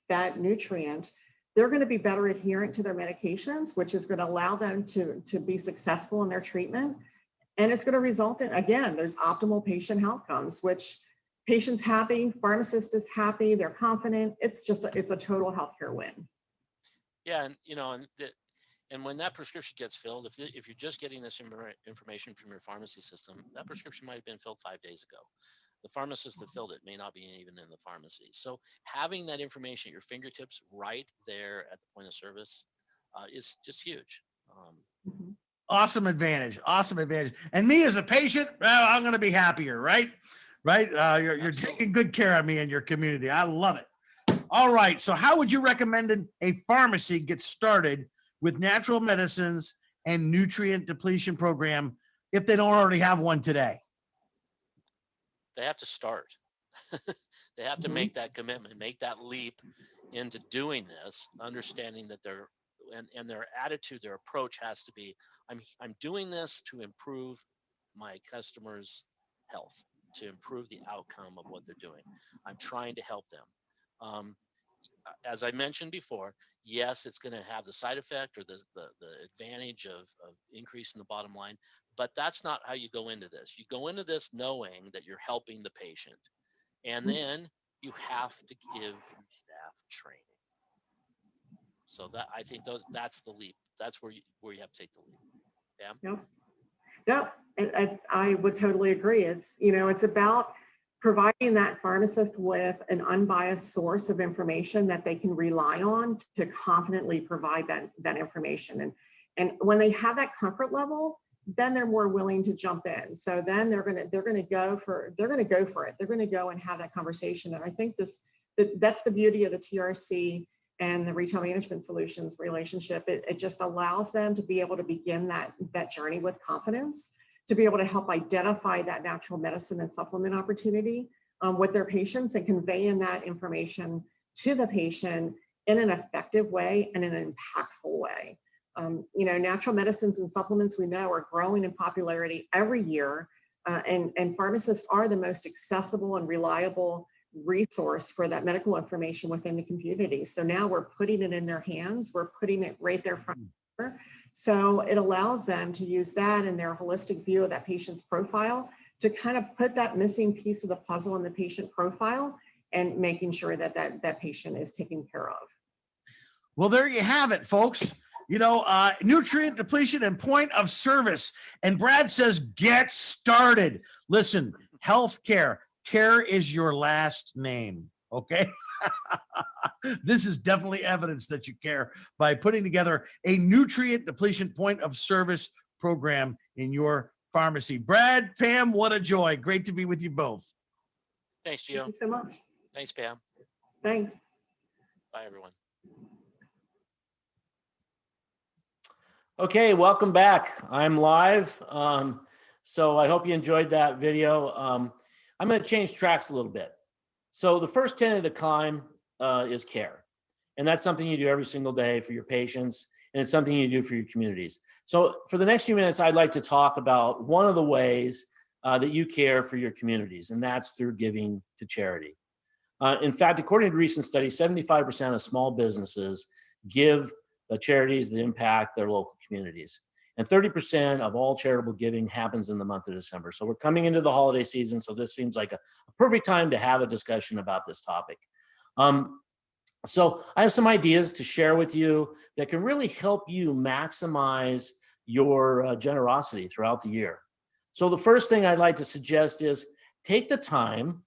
Speaker 5: that nutrient, they're going to be better adherent to their medications, which is going to allow them to be successful in their treatment. And it's going to result in, again, there's optimal patient outcomes, which patient's happy, pharmacist is happy, they're confident. It's a total healthcare win.
Speaker 6: Yeah, and when that prescription gets filled, if you're just getting this information from your pharmacy system, that prescription might have been filled 5 days ago. The pharmacist that filled it may not be even in the pharmacy. So having that information at your fingertips right there at the point of service is just huge.
Speaker 4: Awesome advantage. And me as a patient, well, I'm going to be happier, right? You're taking good care of me and your community. I love it. All right. So how would you recommend a pharmacy get started with natural medicines and nutrient depletion program if they don't already have one today?
Speaker 6: They have to start. They have to make that commitment, make that leap into doing this, understanding that their attitude, their approach has to be, I'm doing this to improve my customers' health, to improve the outcome of what they're doing. I'm trying to help them. As I mentioned before, yes, it's going to have the side effect or the advantage of increasing the bottom line, but that's not how you go into this. You go into this knowing that you're helping the patient. And then you have to give your staff training. So that, I think that's the leap. That's where you have to take the leap. Yeah.
Speaker 5: Yep. I would totally agree. It's about providing that pharmacist with an unbiased source of information that they can rely on to confidently provide that information. And when they have that comfort level, then they're more willing to jump in. So then they're going to go for it. They're going to go and have that conversation. And I think that's the beauty of the TRC and the retail management solutions relationship. It just allows them to be able to begin that journey with confidence, to be able to help identify that natural medicine and supplement opportunity with their patients and conveying that information to the patient in an effective way and in an impactful way. Natural medicines and supplements, we know, are growing in popularity every year, and pharmacists are the most accessible and reliable resource for that medical information within the community. So now we're putting it in their hands. We're putting it right there front and center. So it allows them to use that in their holistic view of that patient's profile to kind of put that missing piece of the puzzle in the patient profile and making sure that patient is taken care of.
Speaker 4: Well, there you have it, folks. Nutrient depletion and point of service. And Brad says, get started. Listen, healthcare. Care is your last name, okay? This is definitely evidence that you care by putting together a nutrient depletion point of service program in your pharmacy. Brad, Pam, what a joy. Great to be with you both.
Speaker 6: Thanks, Gio.
Speaker 5: Thank you so much.
Speaker 6: Thanks, Pam.
Speaker 5: Thanks.
Speaker 6: Bye, everyone.
Speaker 1: Okay, welcome back. I'm live. So I hope you enjoyed that video. I'm going to change tracks a little bit. So the first tenet of climb is care. And that's something you do every single day for your patients. And it's something you do for your communities. So for the next few minutes, I'd like to talk about one of the ways that you care for your communities, and that's through giving to charity. In fact, according to recent studies, 75% of small businesses give charities that impact their local communities. And 30% of all charitable giving happens in the month of December. So we're coming into the holiday season, so this seems like a perfect time to have a discussion about this topic. So I have some ideas to share with you that can really help you maximize your generosity throughout the year. So the first thing I'd like to suggest is take the time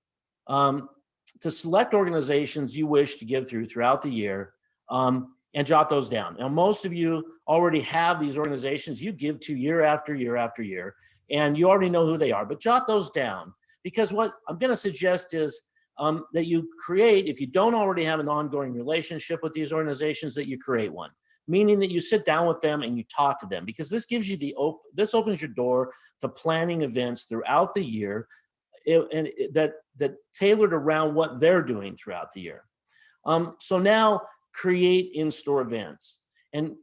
Speaker 1: to select organizations you wish to give throughout the year, and jot those down. Now, most of you already have these organizations you give to year after year after year, and you already know who they are, but jot those down, because what I'm going to suggest is that you create, if you don't already have an ongoing relationship with these organizations, that you create one, meaning that you sit down with them and you talk to them, because this gives you this opens your door to planning events throughout the year that tailored around what they're doing throughout the year. So now, create in-store events and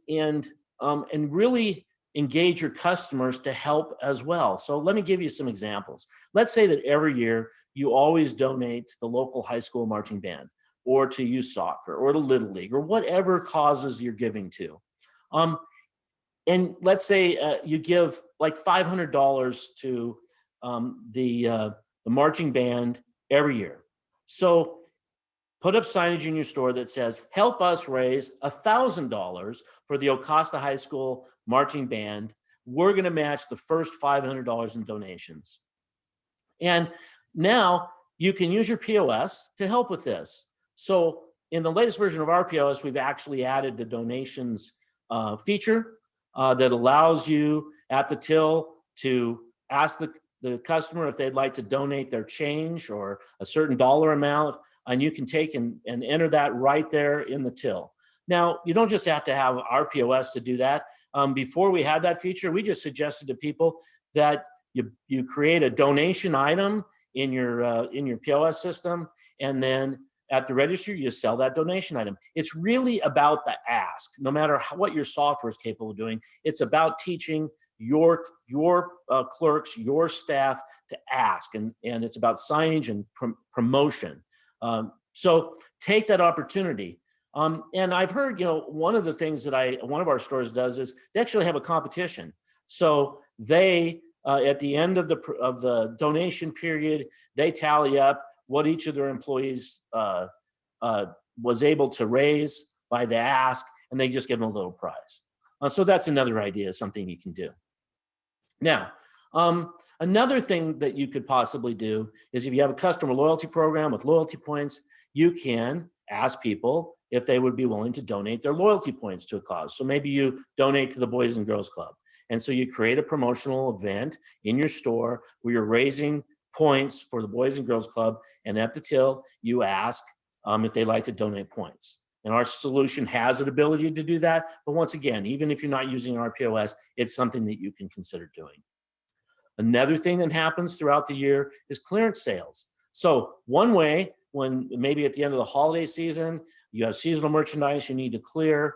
Speaker 1: really engage your customers to help as well. So let me give you some examples. Let's say that every year you always donate to the local high school marching band, or to youth soccer, or to Little League, or whatever causes you're giving to. And let's say you give like $500 to the marching band every year. So put up signage in your store that says, help us raise $1,000 for the Ocosta High School marching band. We're going to match the first $500 in donations. And now you can use your POS to help with this. So in the latest version of our POS, we've actually added the donations feature that allows you at the till to ask the customer if they'd like to donate their change or a certain dollar amount. And you can take and enter that right there in the till. Now, you don't just have to have our POS to do that. Before we had that feature, we just suggested to people that you create a donation item in your POS system, and then at the register, you sell that donation item. It's really about the ask. No matter what your software is capable of doing, it's about teaching your clerks, your staff to ask, and it's about signage and promotion. So take that opportunity. And I've heard, one of the things that one of our stores does is they actually have a competition. So they, at the end of the donation period, they tally up what each of their employees was able to raise by the ask, and they just give them a little prize. So that's another idea, something you can do. Now, another thing that you could possibly do is if you have a customer loyalty program with loyalty points, you can ask people if they would be willing to donate their loyalty points to a cause. So maybe you donate to the Boys and Girls Club. And so you create a promotional event in your store where you're raising points for the Boys and Girls Club. And at the till, you ask if they'd like to donate points. And our solution has an ability to do that. But once again, even if you're not using our POS, it's something that you can consider doing. Another thing that happens throughout the year is clearance sales. So one way, when maybe at the end of the holiday season, you have seasonal merchandise you need to clear.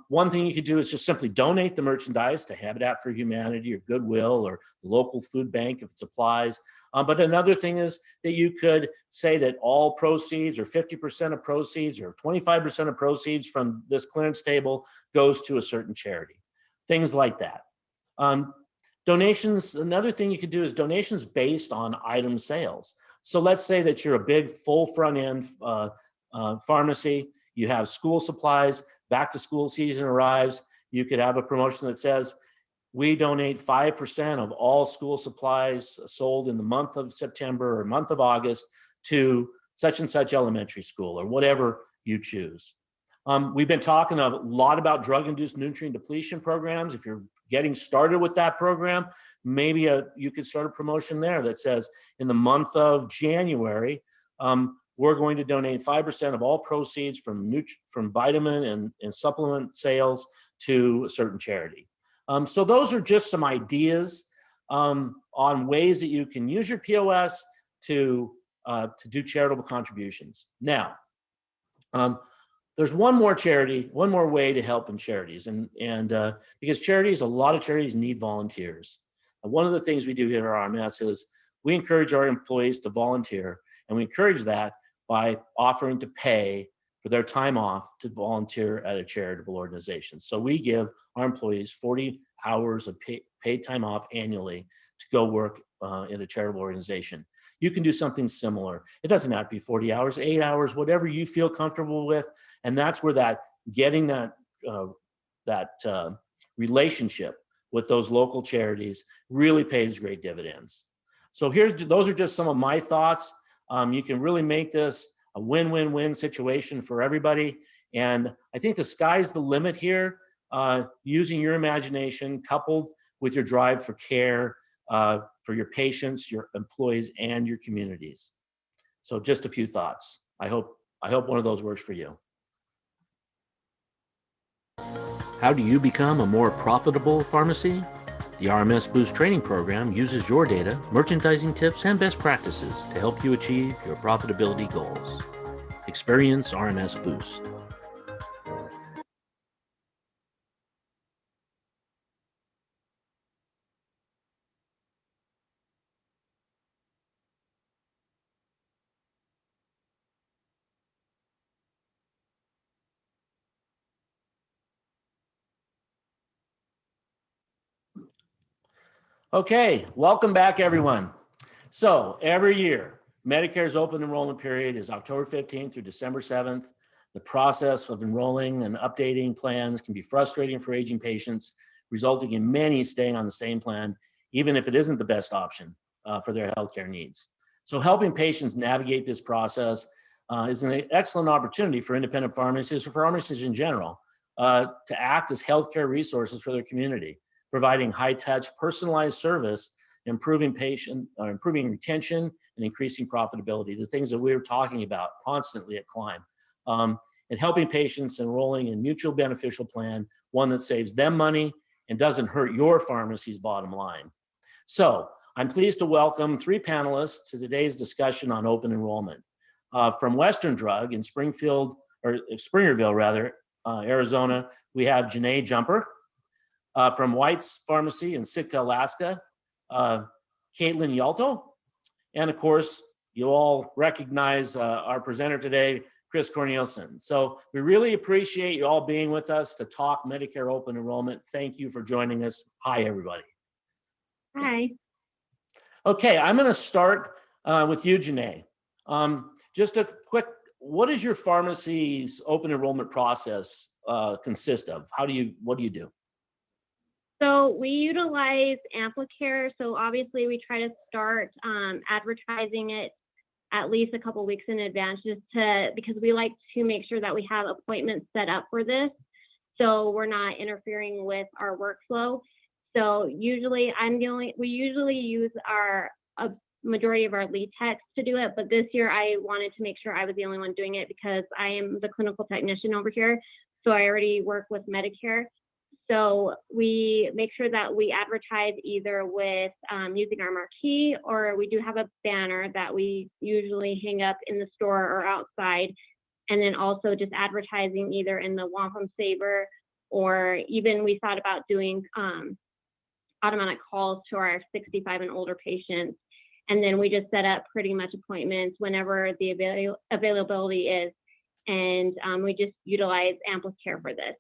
Speaker 1: One thing you could do is just simply donate the merchandise to Habitat for Humanity or Goodwill or the local food bank if it supplies. But another thing is that you could say that all proceeds or 50% of proceeds or 25% of proceeds from this clearance table goes to a certain charity. Things like that. Donations, another thing you could do is donations based on item sales. So let's say that you're a big full front end pharmacy, you have school supplies, back to school season arrives, you could have a promotion that says, we donate 5% of all school supplies sold in the month of September or month of August to such and such elementary school or whatever you choose. We've been talking a lot about drug-induced nutrient depletion programs. If you're getting started with that program, maybe you could start a promotion there that says in the month of January, we're going to donate 5% of all proceeds from vitamin and supplement sales to a certain charity. So those are just some ideas on ways that you can use your POS to do charitable contributions. Now, there's one more way to help in charities, and because a lot of charities need volunteers. And one of the things we do here at RMS is we encourage our employees to volunteer, and we encourage that by offering to pay for their time off to volunteer at a charitable organization. So we give our employees 40 hours of paid time off annually to go work in a charitable organization. You can do something similar. It doesn't have to be 40 hours, 8 hours, whatever you feel comfortable with. And that's where getting that relationship with those local charities really pays great dividends. So those are just some of my thoughts. You can really make this a win-win-win situation for everybody. And I think the sky's the limit here, using your imagination coupled with your drive for care for your patients, your employees, and your communities. So just a few thoughts. I hope one of those works for you. How do you become a more profitable pharmacy? The RMS Boost training program uses your data, merchandising tips, and best practices to help you achieve your profitability goals. Experience RMS Boost. Okay, welcome back, everyone. So every year, Medicare's open enrollment period is October 15th through December 7th. The process of enrolling and updating plans can be frustrating for aging patients, resulting in many staying on the same plan, even if it isn't the best option for their healthcare needs. So helping patients navigate this process is an excellent opportunity for independent pharmacists or pharmacists in general to act as healthcare resources for their community, providing high-touch, personalized service, improving retention, and increasing profitability, the things that we're talking about constantly at Climb, and helping patients enrolling in mutual beneficial plan, one that saves them money and doesn't hurt your pharmacy's bottom line. So I'm pleased to welcome 3 panelists to today's discussion on open enrollment. From Western Drug in Springerville, Arizona, we have Janae Jumper. From White's Pharmacy in Sitka, Alaska, Caitlin Yalto. And of course, you all recognize our presenter today, Chris Cornelison. So we really appreciate you all being with us to talk Medicare Open Enrollment. Thank you for joining us. Hi, everybody.
Speaker 7: Hi.
Speaker 1: Okay, I'm going to start with you, Janae. Just a quick, what does your pharmacy's open enrollment process consist of? What do you do?
Speaker 7: So we utilize Amplicare. So obviously we try to start advertising it at least a couple weeks in advance, because we like to make sure that we have appointments set up for this, so we're not interfering with our workflow. So usually we usually use a majority of our lead techs to do it, but this year I wanted to make sure I was the only one doing it because I am the clinical technician over here. So I already work with Medicare. So we make sure that we advertise either with using our marquee, or we do have a banner that we usually hang up in the store or outside. And then also just advertising either in the Wampum Saver, or even we thought about doing automatic calls to our 65 and older patients. And then we just set up pretty much appointments whenever the availability is. And we just utilize Amplicare for this.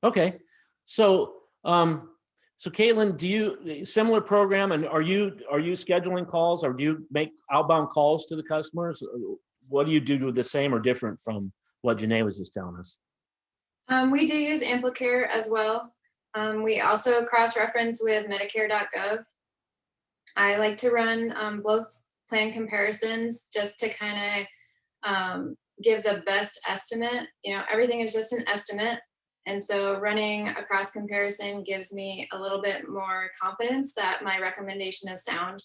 Speaker 1: Okay, so Caitlin, do you similar program, and are you scheduling calls, or do you make outbound calls to the customers? What do you do the same or different from what Janae was just telling us?
Speaker 8: We do use Amplicare as well. We also cross-reference with Medicare.gov. I like to run both plan comparisons just to kind of give the best estimate. Everything is just an estimate. And so running a cross comparison gives me a little bit more confidence that my recommendation is sound.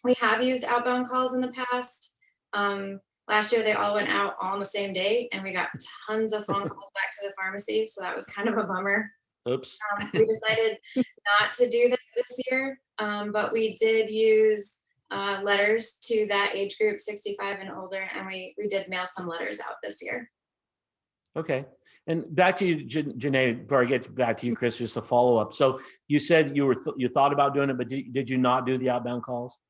Speaker 8: We have used outbound calls in the past. Last year, they all went out on the same day, and we got tons of phone calls back to the pharmacy. So that was kind of a bummer.
Speaker 1: Oops.
Speaker 8: We decided not to do that this year, but we did use letters to that age group, 65 and older, and we did mail some letters out this year.
Speaker 1: Okay. And back to you, Janae, before I get back to you, Chris, just a follow up. So you said you thought about doing it, but did you not do the outbound calls?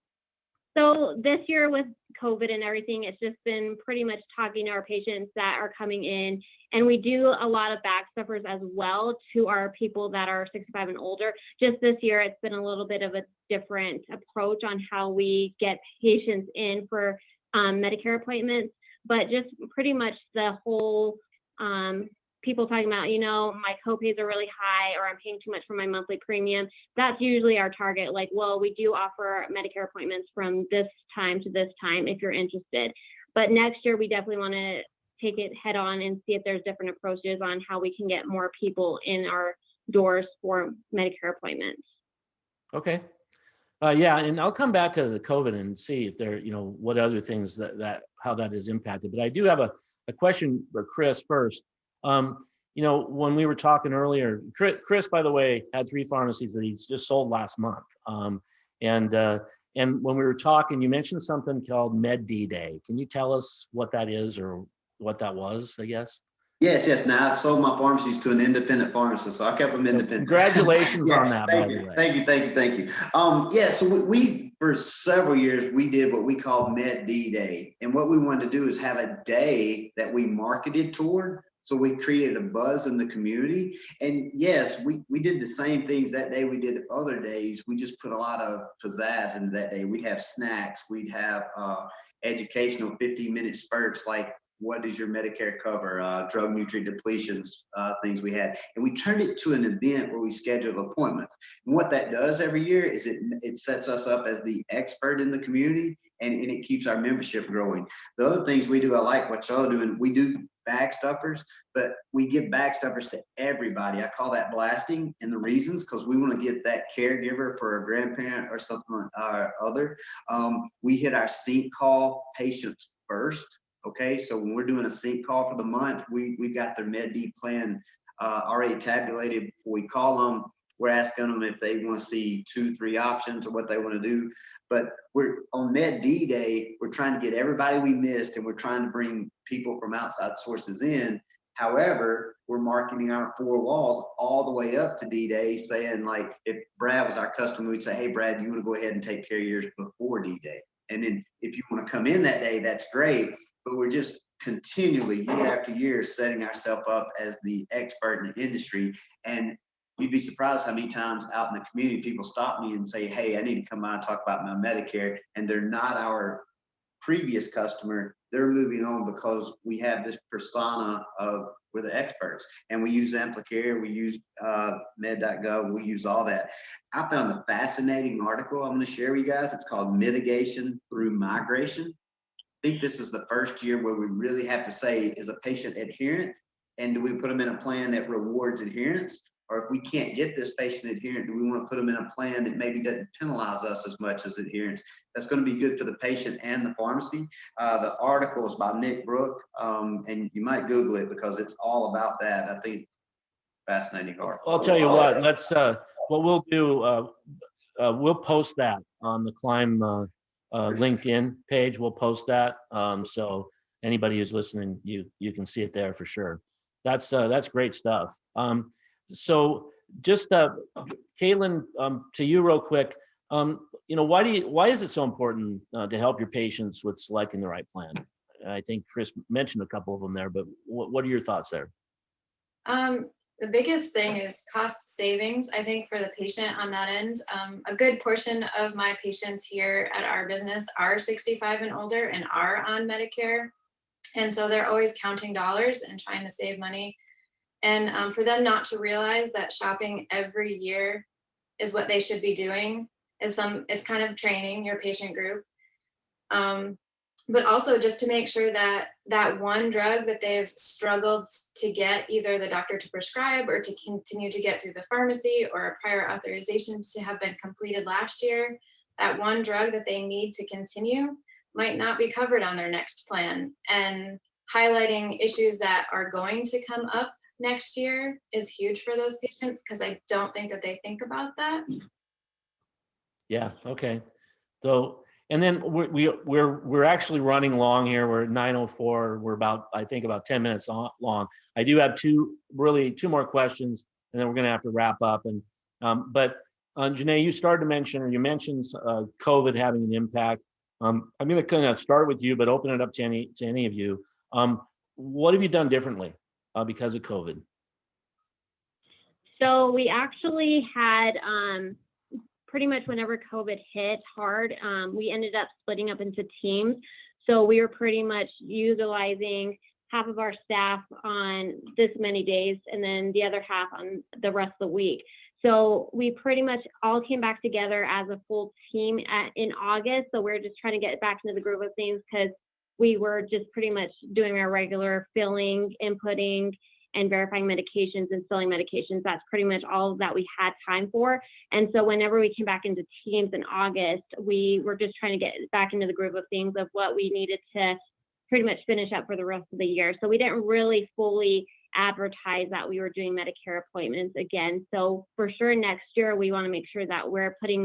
Speaker 7: So this year with COVID and everything, it's just been pretty much talking to our patients that are coming in. And we do a lot of backstuffers as well to our people that are 65 and older. Just this year, it's been a little bit of a different approach on how we get patients in for Medicare appointments, but just pretty much the whole people talking about, my copays are really high, or I'm paying too much for my monthly premium. That's usually our target. Like, well, we do offer Medicare appointments from this time to this time if you're interested. But next year, we definitely want to take it head on and see if there's different approaches on how we can get more people in our doors for Medicare appointments.
Speaker 1: Okay. Yeah, and I'll come back to the COVID and see if there, what other things how that is impacted. But I do have a question for Chris first. When we were talking earlier, Chris, by the way, had 3 pharmacies that he just sold last month. And when we were talking, you mentioned something called Med D Day. Can you tell us what that is, or what that was, I guess?
Speaker 3: Yes. Now I sold my pharmacies to an independent pharmacist, so I kept them independent.
Speaker 1: Congratulations on that, by the way.
Speaker 3: Thank you. So we for several years, we did what we called Med D Day. And what we wanted to do is have a day that we marketed toward. So we created a buzz in the community. And yes, we did the same things that day we did other days. We just put a lot of pizzazz into that day. We'd have snacks. We'd have educational 15-minute spurts like, what does your Medicare cover? Drug nutrient depletions, things we had. And we turned it to an event where we scheduled appointments. And what that does every year is it sets us up as the expert in the community, and it keeps our membership growing. The other things we do, I like what y'all are doing. We do bag stuffers, but we give bag stuffers to everybody. I call that blasting. And the reasons, because we want to get that caregiver for a grandparent or something or other. We hit our sync call patients first. Okay, so when we're doing a sync call for the month, we got their Med D plan already tabulated before we call them. We're asking them if they want to see 2-3 options or what they want to do. But we're on Med D Day, we're trying to get everybody we missed, and we're trying to bring people from outside sources in. However, we're marketing our 4 walls all the way up to D Day, saying, like, if Brad was our customer, we'd say, hey, Brad, you want to go ahead and take care of yours before D Day. And then if you want to come in that day, that's great. But we're just continually, year after year, setting ourselves up as the expert in the industry. And you'd be surprised how many times out in the community people stop me and say, hey, I need to come by and talk about my Medicare, and they're not our previous customer. They're moving on because we have this persona of we're the experts, and we use Amplicare, we use med.gov, we use all that. I found a fascinating article I'm going to share with you guys. It's called Mitigation Through Migration. I think this is the first year where we really have to say, is a patient adherent? And do we put them in a plan that rewards adherence? Or if we can't get this patient adherent, do we want to put them in a plan that maybe doesn't penalize us as much as adherence? That's going to be good for the patient and the pharmacy. The article is by Nick Brook, and you might Google it because it's all about that. I think fascinating article.
Speaker 1: I'll tell you what, let's, what we'll do, we'll post that on the Climb LinkedIn page. We'll post that. So anybody who's listening, you can see it there for sure. That's great stuff. So just Caitlin, to you real quick, why is it so important to help your patients with selecting the right plan? I think Chris mentioned a couple of them there, but what are your thoughts there?
Speaker 8: The biggest thing is cost savings, I think, for the patient on that end. A good portion of my patients here at our business are 65 and older and are on Medicare. And so they're always counting dollars and trying to save money. And for them not to realize that shopping every year is what they should be doing is kind of training your patient group. But also just to make sure that that one drug that they've struggled to get either the doctor to prescribe or to continue to get through the pharmacy or a prior authorization to have been completed last year, that one drug that they need to continue might not be covered on their next plan. And highlighting issues that are going to come up next year is huge for those patients because I don't think that they think about that.
Speaker 1: Yeah. Okay. So, and then we're actually running long here. We're at 9:04. We're about 10 minutes long. I do have two more questions, and then we're going to have to wrap up. And but Janae, you started to mention, or you mentioned COVID having an impact. I'm going to kind of start with you, but open it up to any of you. What have you done differently because of COVID?
Speaker 7: So we actually had pretty much whenever COVID hit hard, we ended up splitting up into teams. So we were pretty much utilizing half of our staff on this many days and then the other half on the rest of the week. So we pretty much all came back together as a full team in August. So we're just trying to get back into the groove of things because we were just pretty much doing our regular filling, inputting, and verifying medications and filling medications. That's pretty much all that we had time for. And so whenever we came back into teams in August, we were just trying to get back into the groove of things of what we needed to pretty much finish up for the rest of the year. So we didn't really fully advertise that we were doing Medicare appointments again. So for sure next year, we want to make sure that we're putting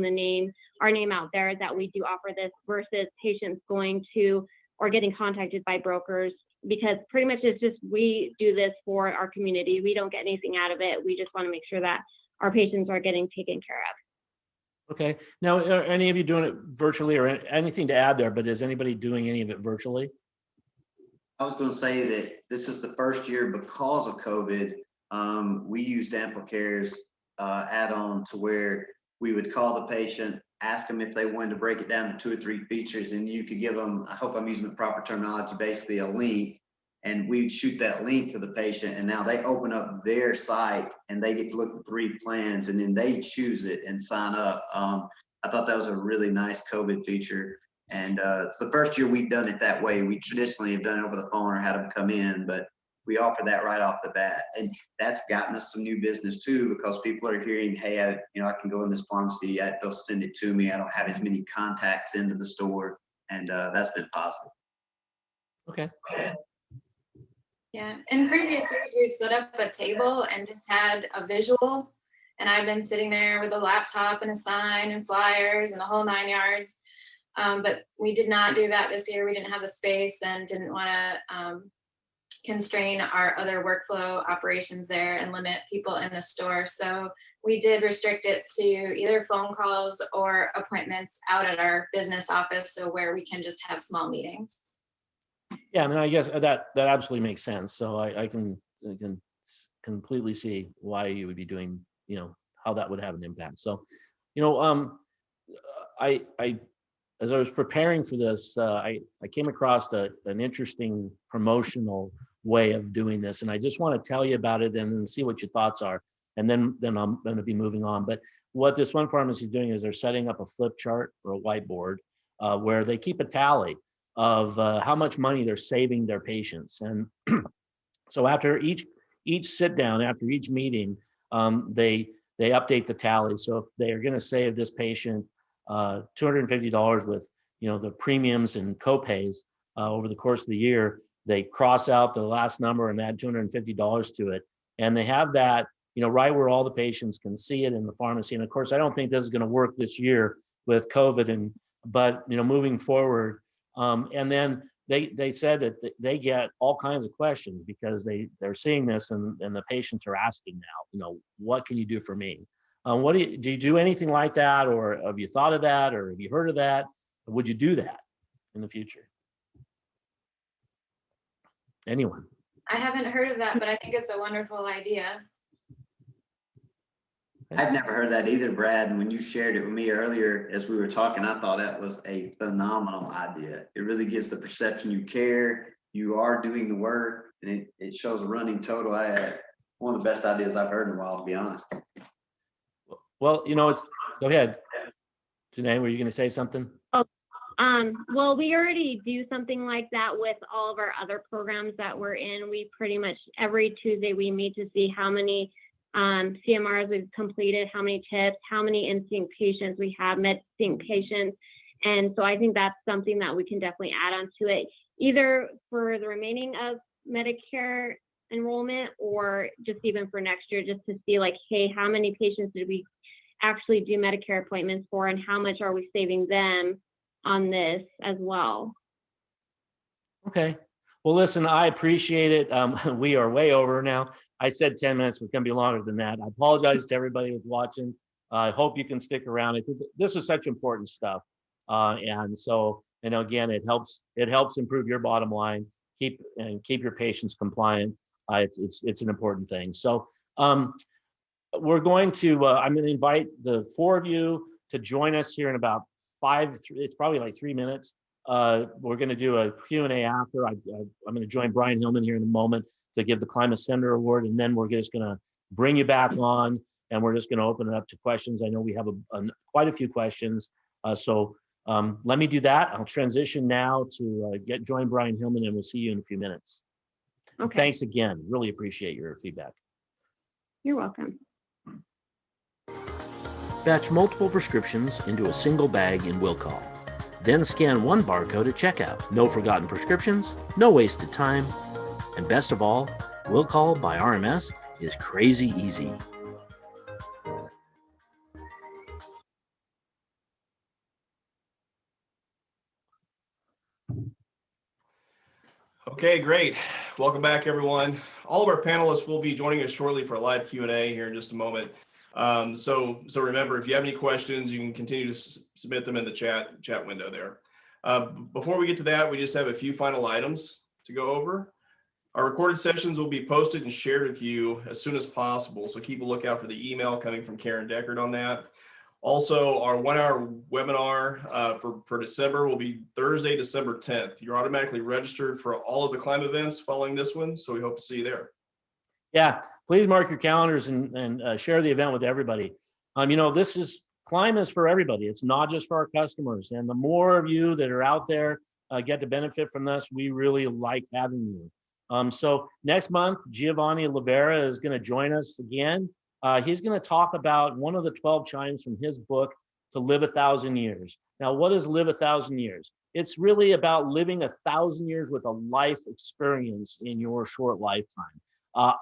Speaker 7: our name out there that we do offer this versus patients going to or getting contacted by brokers, because pretty much it's just, we do this for our community. We don't get anything out of it. We just want to make sure that our patients are getting taken care of.
Speaker 1: Okay. Now, are any of you doing it virtually or anything to add there, but is anybody doing any of it virtually?
Speaker 3: I was going to say that this is the first year because of COVID. We used Amplicare's add-on to where we would call the patient, ask them if they wanted to break it down to 2 or 3 features, and you could give them, I hope I'm using the proper terminology, basically a link, and we'd shoot that link to the patient, and now they open up their site and they get to look at 3 plans, and then they choose it and sign up. I thought that was a really nice COVID feature, and it's the first year we've done it that way. We traditionally have done it over the phone or had them come in, but we offer that right off the bat, and that's gotten us some new business too, because people are hearing, hey, I can go in this pharmacy, they'll send it to me. I don't have as many contacts into the store, and that's been positive.
Speaker 1: Okay.
Speaker 8: Yeah, in previous years, we've set up a table and just had a visual, and I've been sitting there with a laptop and a sign and flyers and the whole 9 yards. But we did not do that this year. We didn't have the space and didn't want to constrain our other workflow operations there and limit people in the store. So we did restrict it to either phone calls or appointments out at our business office, so where we can just have small meetings.
Speaker 1: Yeah, I mean, I guess that absolutely makes sense. So I can completely see why you would be doing how that would have an impact. So, I as I was preparing for this, I came across an interesting promotional way of doing this, and I just want to tell you about it and then see what your thoughts are, and then I'm going to be moving on. But what this one pharmacy is doing is they're setting up a flip chart or a whiteboard where they keep a tally of how much money they're saving their patients, and so after each sit down, after each meeting, they update the tally. So if they are going to save this patient $250 with the premiums and copays over the course of the year, they cross out the last number and add $250 to it, and they have that right where all the patients can see it in the pharmacy. And of course, I don't think this is going to work this year with COVID, but moving forward, and then they said that they get all kinds of questions because they're seeing this, and the patients are asking now, what can you do for me? What do you do anything like that, or have you thought of that, or have you heard of that? Would you do that in the future? Anyone?
Speaker 8: I haven't heard of that, but I think it's a wonderful idea.
Speaker 3: I've never heard that either, Brad. And when you shared it with me earlier as we were talking, I thought that was a phenomenal idea. It really gives the perception you care, you are doing the work, and it shows a running total. One of the best ideas I've heard in a while, to be honest.
Speaker 1: Well, go ahead. Janae, were you going to say something?
Speaker 7: Well, we already do something like that with all of our other programs that we're in. We pretty much every Tuesday we meet to see how many CMRs we've completed, how many tips, how many in-sync patients we have, med-sync patients. And so I think that's something that we can definitely add on to it, either for the remaining of Medicare enrollment or just even for next year, just to see like, hey, how many patients did we actually do Medicare appointments for, and how much are we saving them on this as well?
Speaker 1: Okay. Well, listen, I appreciate it. We are way over now. I said 10 minutes, we're going to be longer than that. I apologize to everybody who's watching. I hope you can stick around. I think this is such important stuff. And so, again, it helps improve your bottom line, keep your patients compliant. It's an important thing. So we're going to, I'm going to invite the four of you to join us here in about it's probably like 3 minutes. We're going to do a Q&A after. I'm going to join Brian Hillman here in a moment to give the Climate Senator Award, and then we're just going to bring you back on, and we're just going to open it up to questions. I know we have quite a few questions, so let me do that. I'll transition now to join Brian Hillman, and we'll see you in a few minutes.
Speaker 7: Okay.
Speaker 1: Thanks again. Really appreciate your feedback.
Speaker 7: You're welcome.
Speaker 1: Batch multiple prescriptions into a single bag in Will Call. Then scan one barcode at checkout. No forgotten prescriptions, no wasted time, and best of all, Will Call by RMS is crazy easy.
Speaker 2: Okay, great. Welcome back, everyone. All of our panelists will be joining us shortly for a live Q&A here in just a moment. So remember, if you have any questions, you can continue to submit them in the chat window there. Before we get to that, we just have a few final items to go over. Our recorded sessions will be posted and shared with you as soon as possible, so keep a lookout for the email coming from Karen Deckard on that. Also, our 1-hour webinar for December will be Thursday, December 10th. You're automatically registered for all of the Climb events following this one, so we hope to see you there.
Speaker 1: Yeah, please mark your calendars and share the event with everybody. Climb is for everybody. It's not just for our customers. And the more of you that are out there get to benefit from this, we really like having you. So next month, Giovanni Livera is going to join us again. He's going to talk about one of the 12 chimes from his book, To Live 1,000 Years. Now, what is live 1,000 years? It's really about living 1,000 years with a life experience in your short lifetime.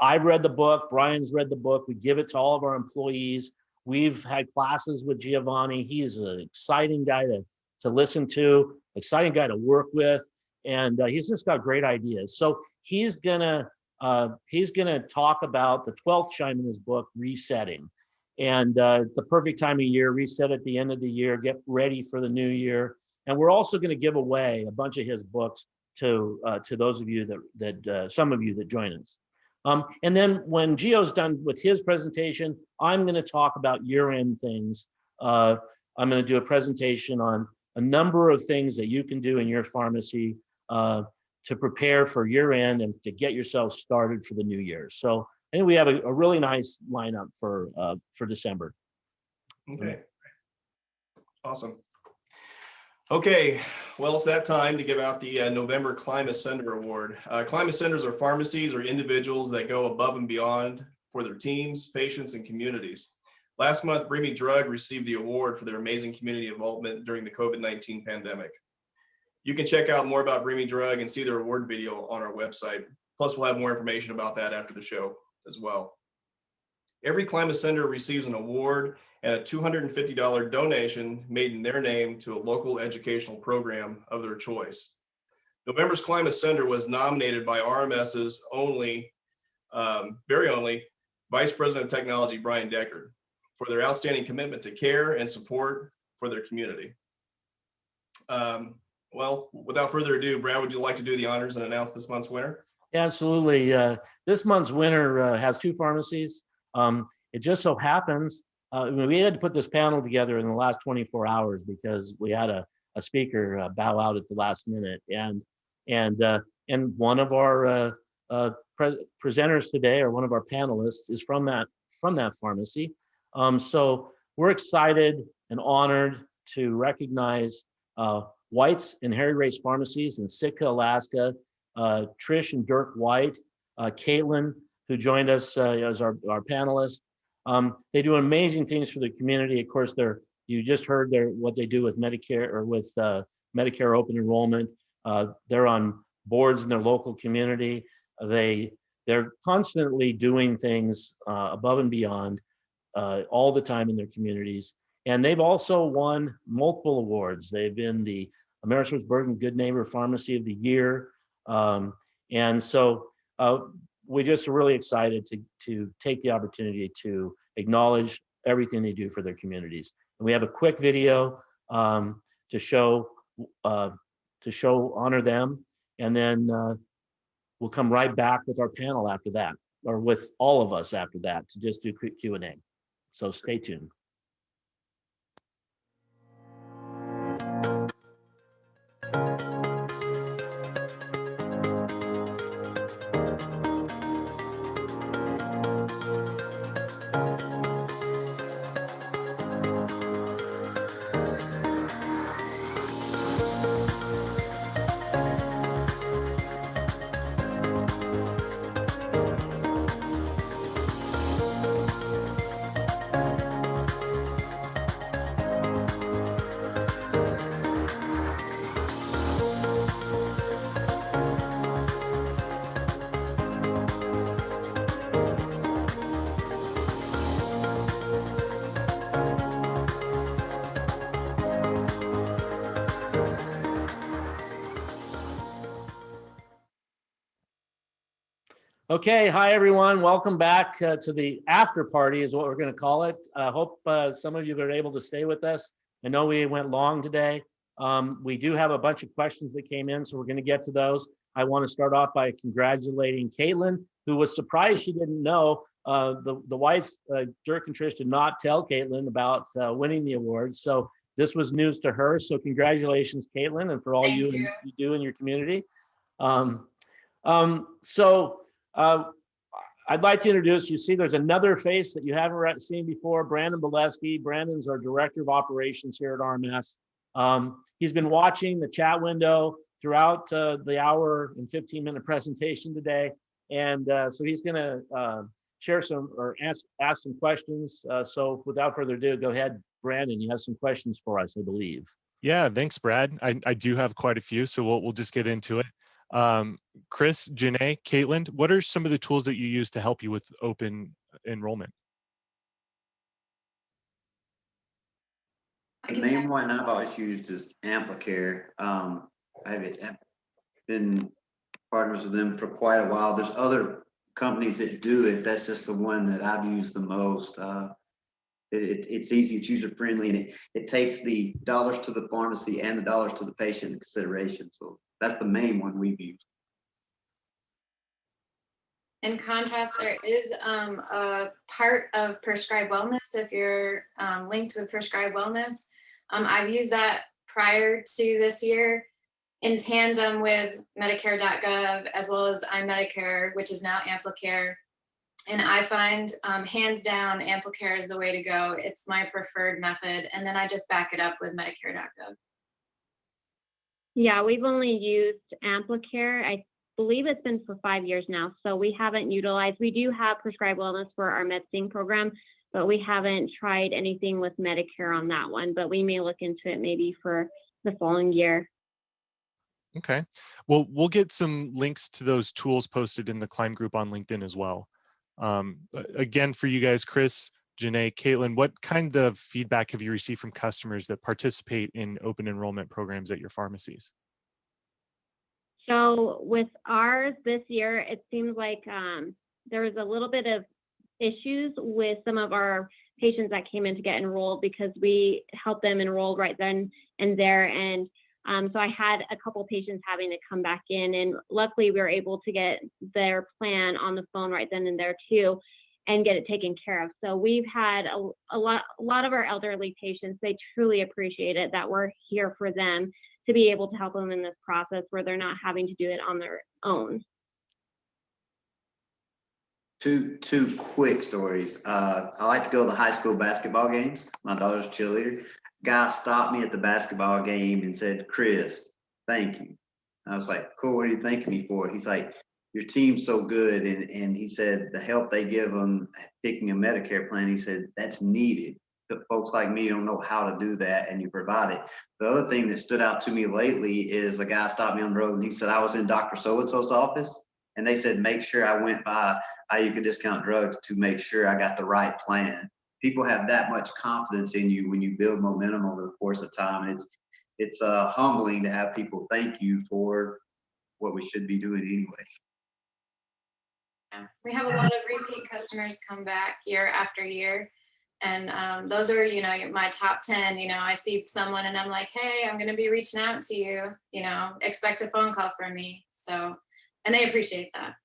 Speaker 1: I've read the book. Brian's read the book. We give it to all of our employees. We've had classes with Giovanni. He is an exciting guy to listen to, exciting guy to work with, and he's just got great ideas. So he's gonna talk about the 12th chime in his book, resetting, and the perfect time of year. Reset at the end of the year. Get ready for the new year. And we're also going to give away a bunch of his books to those of you that some of you that join us. And then when Gio's done with his presentation, I'm going to talk about year-end things. I'm going to do a presentation on a number of things that you can do in your pharmacy to prepare for year-end and to get yourself started for the new year. So I think we have a really nice lineup for December.
Speaker 2: Okay. Awesome. Okay, well, it's that time to give out the November Climate Sender Award. Climate Senders are pharmacies or individuals that go above and beyond for their teams, patients, and communities. Last month, Bring Me Drug received the award for their amazing community involvement during the COVID-19 pandemic. You can check out more about Bring Me Drug and see their award video on our website. Plus, we'll have more information about that after the show as well. Every Climate Sender receives an award and a $250 donation made in their name to a local educational program of their choice. November's Climate Sender was nominated by RMS's very only Vice President of Technology, Brian Deckard, for their outstanding commitment to care and support for their community. Well, without further ado, Brad, would you like to do the honors and announce this month's winner?
Speaker 1: Yeah, absolutely. This month's winner has two pharmacies. It just so happens, we had to put this panel together in the last 24 hours because we had a speaker bow out at the last minute. And one of our presenters today, or one of our panelists, is from that pharmacy. So we're excited and honored to recognize White's and Harry Race Pharmacies in Sitka, Alaska. Trish and Dirk White, Caitlin, who joined us as our panelist. They do amazing things for the community. Of course, you just heard what they do with Medicare or with Medicare Open Enrollment. They're on boards in their local community. They're constantly doing things above and beyond all the time in their communities. And they've also won multiple awards. They've been the AmerisourceBergen Good Neighbor Pharmacy of the Year. And so we just are really excited to take the opportunity to acknowledge everything they do for their communities. And we have a quick video to show honor them, and then we'll come right back with our panel after that, or with all of us after that, to just do quick Q&A. So stay tuned. Okay, hi everyone. Welcome back to the after party is what we're going to call it. I hope some of you are able to stay with us. I know we went long today. We do have a bunch of questions that came in, so we're going to get to those. I want to start off by congratulating Caitlin, who was surprised she didn't know. The Whites, Dirk and Trish, did not tell Caitlin about winning the award. So this was news to her. So congratulations, Caitlin, and for all you do in your community. I'd like to introduce you. See, there's another face that you haven't seen before, Brandon Bolesky. Brandon's our Director of Operations here at RMS. He's been watching the chat window throughout the hour and 15-minute presentation today. And so he's going to share some or ask some questions. So without further ado, go ahead, Brandon. You have some questions for us, I believe.
Speaker 9: Yeah, thanks, Brad. I do have quite a few, so we'll just get into it. Chris, Janae, Caitlin, what are some of the tools that you use to help you with open enrollment?
Speaker 3: The main one I've always used is Amplicare. I've been partners with them for quite a while. There's other companies that do it. That's just the one that I've used the most. It's easy, it's user friendly, and it takes the dollars to the pharmacy and the dollars to the patient in consideration. So that's the main one we've used.
Speaker 8: In contrast, there is a part of Prescribe Wellness if you're linked with Prescribe Wellness. I've used that prior to this year in tandem with Medicare.gov as well as iMedicare, which is now Amplicare. And I find hands down, Amplicare is the way to go. It's my preferred method. And then I just back it up with Medicare.gov.
Speaker 7: Yeah, we've only used Amplicare. I believe it's been for 5 years now. So we haven't utilized, we do have Prescribe Wellness for our MedSync program, but we haven't tried anything with Medicare on that one, but we may look into it maybe for the following year.
Speaker 9: Okay. Well, we'll get some links to those tools posted in the Climb group on LinkedIn as well. Again, for you guys, Chris, Janae, Caitlin, what kind of feedback have you received from customers that participate in open enrollment programs at your pharmacies?
Speaker 7: So with ours this year, it seems like there was a little bit of issues with some of our patients that came in to get enrolled because we helped them enroll right then and there. And so I had a couple patients having to come back in, and luckily we were able to get their plan on the phone right then and there too, and get it taken care of. So we've had a lot of our elderly patients, they truly appreciate it that we're here for them to be able to help them in this process where they're not having to do it on their own.
Speaker 3: Two quick stories. I like to go to the high school basketball games. My daughter's a cheerleader. Guy stopped me at the basketball game and said, "Chris, thank you." I was like, "Cool, what are you thanking me for?" He's like, "Your team's so good." And he said, the help they give them picking a Medicare plan, he said, that's needed. But folks like me don't know how to do that, and you provide it. The other thing that stood out to me lately is a guy stopped me on the road and he said, "I was in Dr. So-and-so's office, and they said, make sure I went by how you could discount drugs to make sure I got the right plan." People have that much confidence in you when you build momentum over the course of time. It's humbling to have people thank you for what we should be doing anyway.
Speaker 8: Yeah. We have a lot of repeat customers come back year after year. And those are, my top 10. I see someone and I'm like, "Hey, I'm going to be reaching out to you, expect a phone call from me." So, and they appreciate that.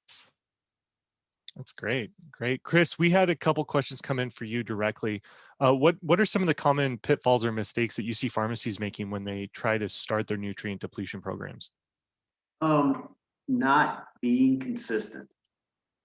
Speaker 9: That's great. Great. Chris, we had a couple questions come in for you directly. What are some of the common pitfalls or mistakes that you see pharmacies making when they try to start their nutrient depletion programs?
Speaker 3: Not being consistent.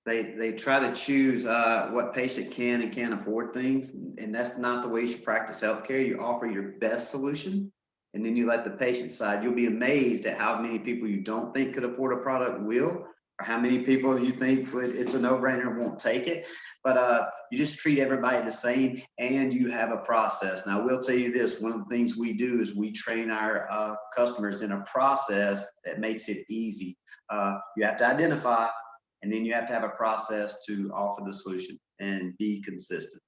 Speaker 3: They try to choose what patient can and can't afford things, and that's not the way you should practice healthcare. You offer your best solution, and then you let the patient decide. You'll be amazed at how many people you don't think could afford a product will, or how many people you think it's a no-brainer and won't take it. But you just treat everybody the same, and you have a process. Now, I will tell you this, one of the things we do is we train our customers in a process that makes it easy. You have to identify, and then you have to have a process to offer the solution and be consistent.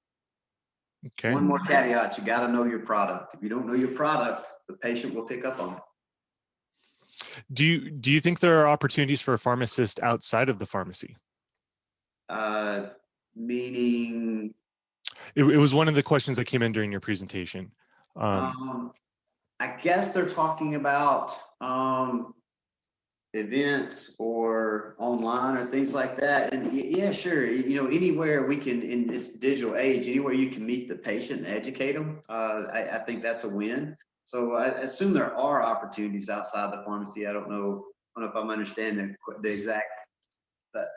Speaker 9: Okay.
Speaker 3: One more caveat, you got to know your product. If you don't know your product, the patient will pick up on it.
Speaker 9: Do you think there are opportunities for a pharmacist outside of the pharmacy?
Speaker 3: Meaning?
Speaker 9: It was one of the questions that came in during your presentation.
Speaker 3: I guess they're talking about events or online or things like that. And yeah, sure. Anywhere we can, in this digital age, anywhere you can meet the patient and educate them, I think that's a win. So I assume there are opportunities outside the pharmacy. I don't know if I'm understanding the exact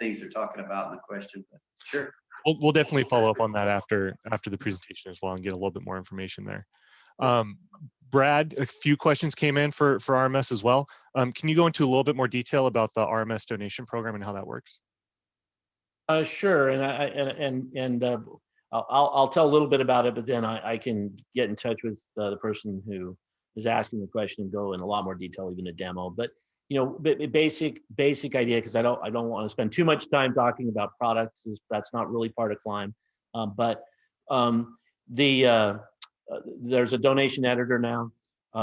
Speaker 3: things they're talking about in the question, but sure.
Speaker 9: We'll definitely follow up on that after the presentation as well and get a little bit more information there. Brad, a few questions came in for RMS as well. Can you go into a little bit more detail about the RMS donation program and how that works?
Speaker 1: Sure, and I'll tell a little bit about it, but then I can get in touch with the person who is asking the question and go in a lot more detail, even a demo. But basic idea, because I don't want to spend too much time talking about products. That's not really part of Climb. There's a donation editor now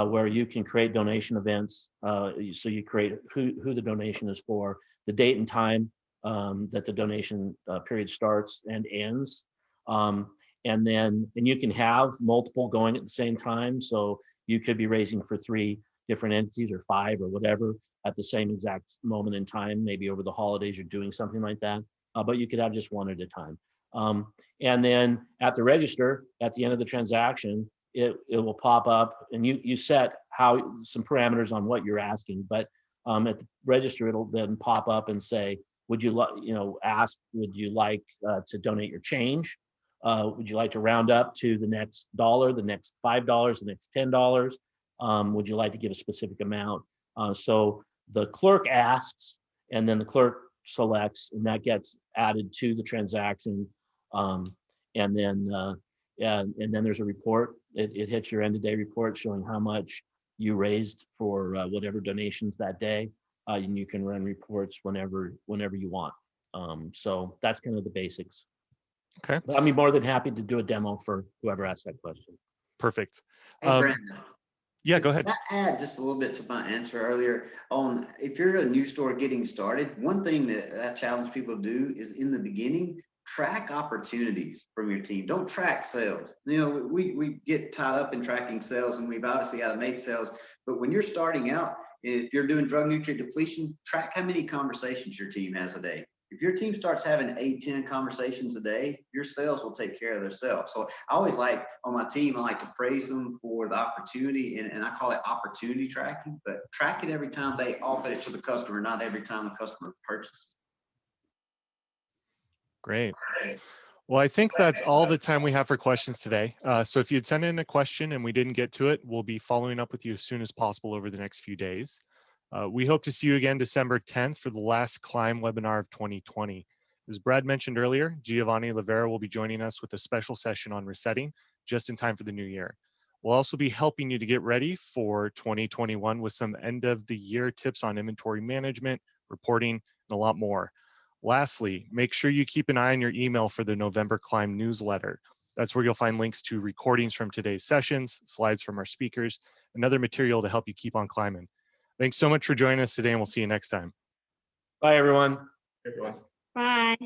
Speaker 1: where you can create donation events. So you create who the donation is for, the date and time that the donation period starts and ends. And you can have multiple going at the same time. So you could be raising for 3 different entities or 5 or whatever at the same exact moment in time, maybe over the holidays you're doing something like that. but you could have just one at a time. And then at the register, at the end of the transaction, it will pop up, and you set some parameters on what you're asking, but at the register, it'll then pop up and say, would you like, would you like to donate your change? Would you like to round up to the next $1, the next $5, the next $10? Would you like to give a specific amount? So the clerk asks, and then the clerk selects, and that gets added to the transaction. And then there's a report. It hits your end of day report showing how much you raised for whatever donations that day. And you can run reports whenever you want. So that's kind of the basics.
Speaker 9: Okay.
Speaker 1: I'd be more than happy to do a demo for whoever asked that question.
Speaker 9: Perfect.
Speaker 3: Hey, Brandon.
Speaker 9: Yeah, go ahead.
Speaker 3: Can I add just a little bit to my answer earlier on, if you're a new store getting started, one thing that I challenge people to do is in the beginning, track opportunities from your team. Don't track sales. We get tied up in tracking sales, and we've obviously got to make sales, but when you're starting out, if you're doing drug nutrient depletion, track how many conversations your team has a day. If your team starts having 8-10 conversations a day, your sales will take care of themselves. So I always like, on my team, I like to praise them for the opportunity, and I call it opportunity tracking, but track it every time they offer it to the customer, not every time the customer purchases.
Speaker 9: Great. Well, I think that's all the time we have for questions today. So if you'd send in a question and we didn't get to it, we'll be following up with you as soon as possible over the next few days. We hope to see you again December 10th for the last Climb webinar of 2020. As Brad mentioned earlier, Giovanni Lavera will be joining us with a special session on resetting just in time for the new year. We'll also be helping you to get ready for 2021 with some end of the year tips on inventory management, reporting, and a lot more. Lastly, make sure you keep an eye on your email for the November Climb newsletter. That's where you'll find links to recordings from today's sessions, slides from our speakers, and other material to help you keep on climbing. Thanks so much for joining us today, and we'll see you next time.
Speaker 1: Bye, everyone.
Speaker 2: Everyone.
Speaker 7: Bye.